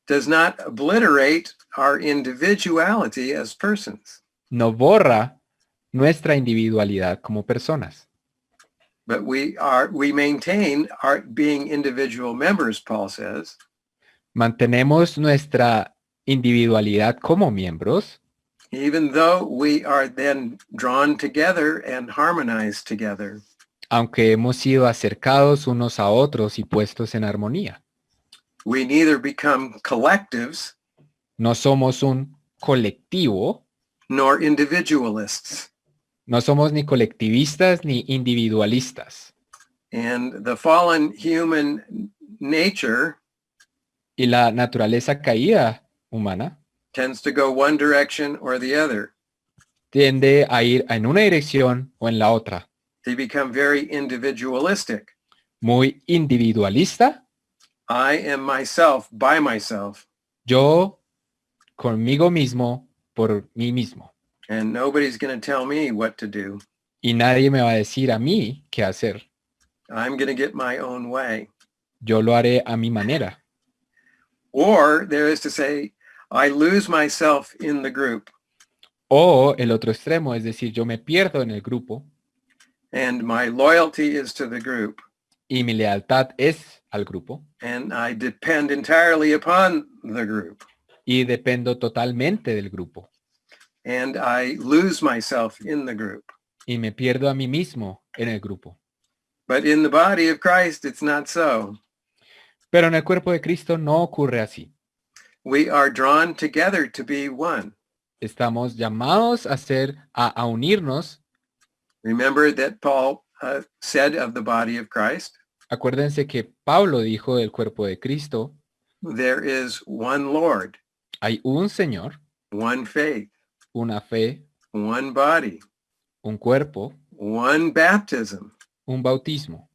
Speaker 1: does not obliterate our individuality as persons,
Speaker 2: no borra nuestra individualidad como personas,
Speaker 1: but we maintain our being individual members, Paul says,
Speaker 2: mantenemos nuestra individualidad como miembros,
Speaker 1: even though we are then drawn together and harmonized together.
Speaker 2: aunque hemos sido acercados unos a otros y puestos en armonía.
Speaker 1: We neither become collectives
Speaker 2: No somos un colectivo,
Speaker 1: nor individualists.
Speaker 2: no somos ni colectivistas ni individualistas.
Speaker 1: And the fallen human nature
Speaker 2: Y la naturaleza caída humana
Speaker 1: tends to go one direction or the other.
Speaker 2: tiende a ir en una dirección o en la otra.
Speaker 1: They become very individualistic.
Speaker 2: Muy individualista,
Speaker 1: I am myself by myself,
Speaker 2: yo conmigo mismo, por mí mismo.
Speaker 1: and nobody's going to tell me what to do.
Speaker 2: Y nadie me va a decir a mí qué hacer.
Speaker 1: I'm going to get my own way.
Speaker 2: Yo lo haré a mi manera.
Speaker 1: Or there is to say, I lose myself in the group,
Speaker 2: O el otro extremo, es decir, yo me pierdo en el grupo
Speaker 1: and my loyalty is to the group,
Speaker 2: y mi lealtad es al grupo
Speaker 1: and I depend entirely upon the group,
Speaker 2: y dependo totalmente del grupo
Speaker 1: and I lose myself in the group.
Speaker 2: y me pierdo a mí mismo en el grupo.
Speaker 1: But in the body of Christ, it's not so.
Speaker 2: Pero en el cuerpo de Cristo no ocurre así.
Speaker 1: We are drawn together to be one.
Speaker 2: Estamos llamados a unirnos.
Speaker 1: Remember that Paul said of the body of Christ,
Speaker 2: Acuérdense que Pablo dijo del cuerpo de Cristo,
Speaker 1: there is one Lord,
Speaker 2: hay un Señor,
Speaker 1: one faith,
Speaker 2: una fe,
Speaker 1: one body,
Speaker 2: un cuerpo,
Speaker 1: one baptism.
Speaker 2: un bautismo.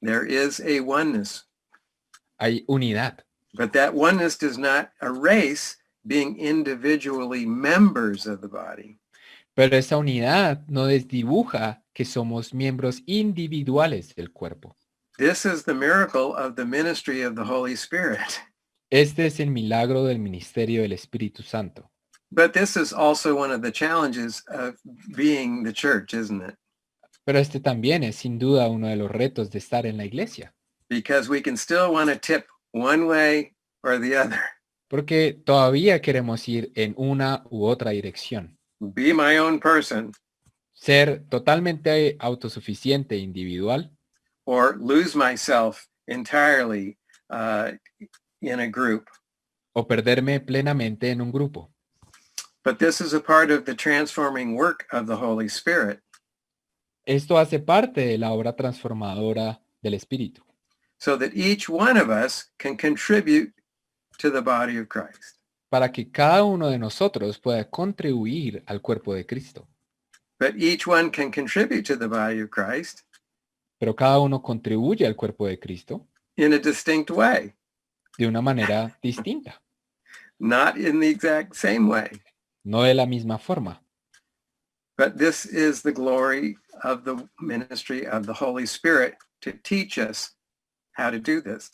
Speaker 1: There is a oneness.
Speaker 2: Hay unidad.
Speaker 1: But that oneness does not erase being individually members of the body.
Speaker 2: Pero esa unidad no desdibuja que somos miembros individuales del cuerpo.
Speaker 1: This is the miracle of the ministry of the Holy Spirit.
Speaker 2: Este es el milagro del ministerio del Espíritu Santo.
Speaker 1: But this is also one of the challenges of being the church, isn't it?
Speaker 2: Pero este también es sin duda uno de los retos de estar en la iglesia.
Speaker 1: Because we can still want to tip one way or the other.
Speaker 2: Porque todavía queremos ir en una u otra dirección.
Speaker 1: Be my own person
Speaker 2: Ser totalmente autosuficiente e individual
Speaker 1: or lose myself entirely in a group.
Speaker 2: o perderme plenamente en un grupo.
Speaker 1: But this is a part of the transforming work of the Holy Spirit.
Speaker 2: Esto hace parte de la obra transformadora del Espíritu,
Speaker 1: So that each one of us can contribute to the body of Christ.
Speaker 2: para que cada uno de nosotros pueda contribuir al cuerpo de Cristo.
Speaker 1: But each one can contribute to the body of Christ
Speaker 2: Pero cada uno contribuye al cuerpo de Cristo
Speaker 1: in a distinct way,
Speaker 2: de una manera distinta,
Speaker 1: not in the exact same way.
Speaker 2: no de la misma forma.
Speaker 1: But this is the glory of the ministry of the Holy Spirit to teach us how to do this.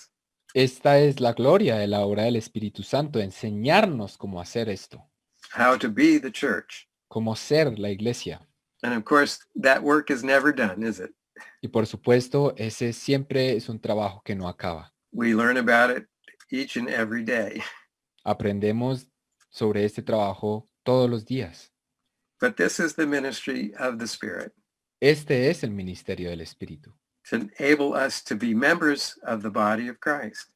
Speaker 2: Esta es la gloria de la obra del Espíritu Santo, enseñarnos cómo hacer esto,
Speaker 1: How to be the church.
Speaker 2: cómo ser la iglesia.
Speaker 1: And of course, that work is never done, is it?
Speaker 2: Y por supuesto, ese siempre es un trabajo que no acaba.
Speaker 1: We learn about it each and every day.
Speaker 2: Aprendemos sobre este trabajo todos los días.
Speaker 1: But this is the ministry of the Spirit,
Speaker 2: Este es el ministerio del Espíritu.
Speaker 1: to enable us to be members of the body of Christ,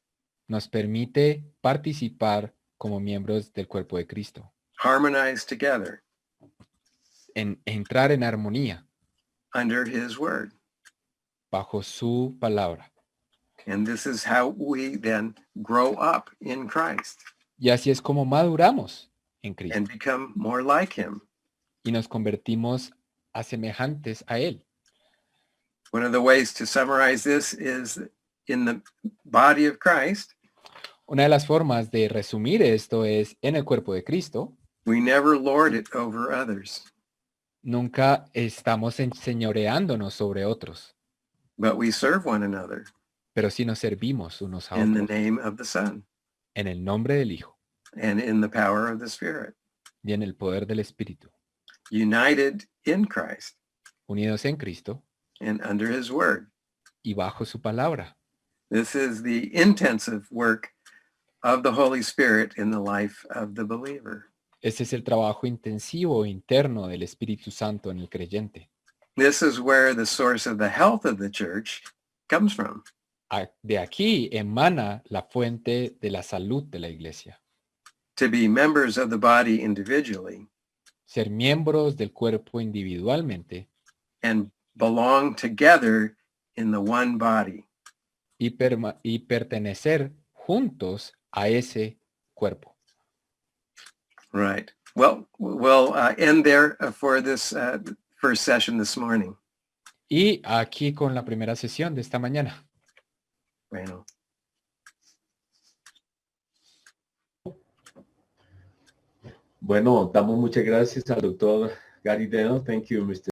Speaker 2: Nos permite participar como miembros del cuerpo de Cristo,
Speaker 1: harmonize together
Speaker 2: en entrar en armonía
Speaker 1: under his word.
Speaker 2: bajo su palabra.
Speaker 1: And this is how we then grow up in Christ
Speaker 2: Y así es como maduramos en Cristo
Speaker 1: and become more like him.
Speaker 2: y nos convertimos a semejantes a Él.
Speaker 1: One of the ways to summarize this is in the body of Christ,
Speaker 2: Una de las formas de resumir esto es en el cuerpo de Cristo.
Speaker 1: we never lord it over others,
Speaker 2: Nunca estamos enseñoreándonos sobre otros,
Speaker 1: but we serve one another
Speaker 2: pero sí nos servimos unos a
Speaker 1: in the
Speaker 2: otros
Speaker 1: name of the Son
Speaker 2: en el nombre del Hijo
Speaker 1: and in the power of the Spirit,
Speaker 2: y en el poder del Espíritu,
Speaker 1: united in Christ
Speaker 2: unidos en Cristo
Speaker 1: and under his word.
Speaker 2: y bajo su palabra.
Speaker 1: This is the intensive work of the Holy Spirit in the life of the believer.
Speaker 2: Ese es el trabajo intensivo interno del Espíritu Santo en el creyente.
Speaker 1: This is where the source of the health of the church comes from.
Speaker 2: De aquí emana la fuente de la salud de la iglesia.
Speaker 1: To be members of the body individually
Speaker 2: Ser miembros del cuerpo individualmente
Speaker 1: and belong together in the one body.
Speaker 2: y pertenecer juntos a ese cuerpo.
Speaker 1: Right. Well, we'll end there for this first session this morning.
Speaker 2: Y aquí con la primera sesión de esta mañana.
Speaker 1: Bueno.
Speaker 3: Bueno, damos muchas gracias al doctor Gary Deno. Thank you, Mr.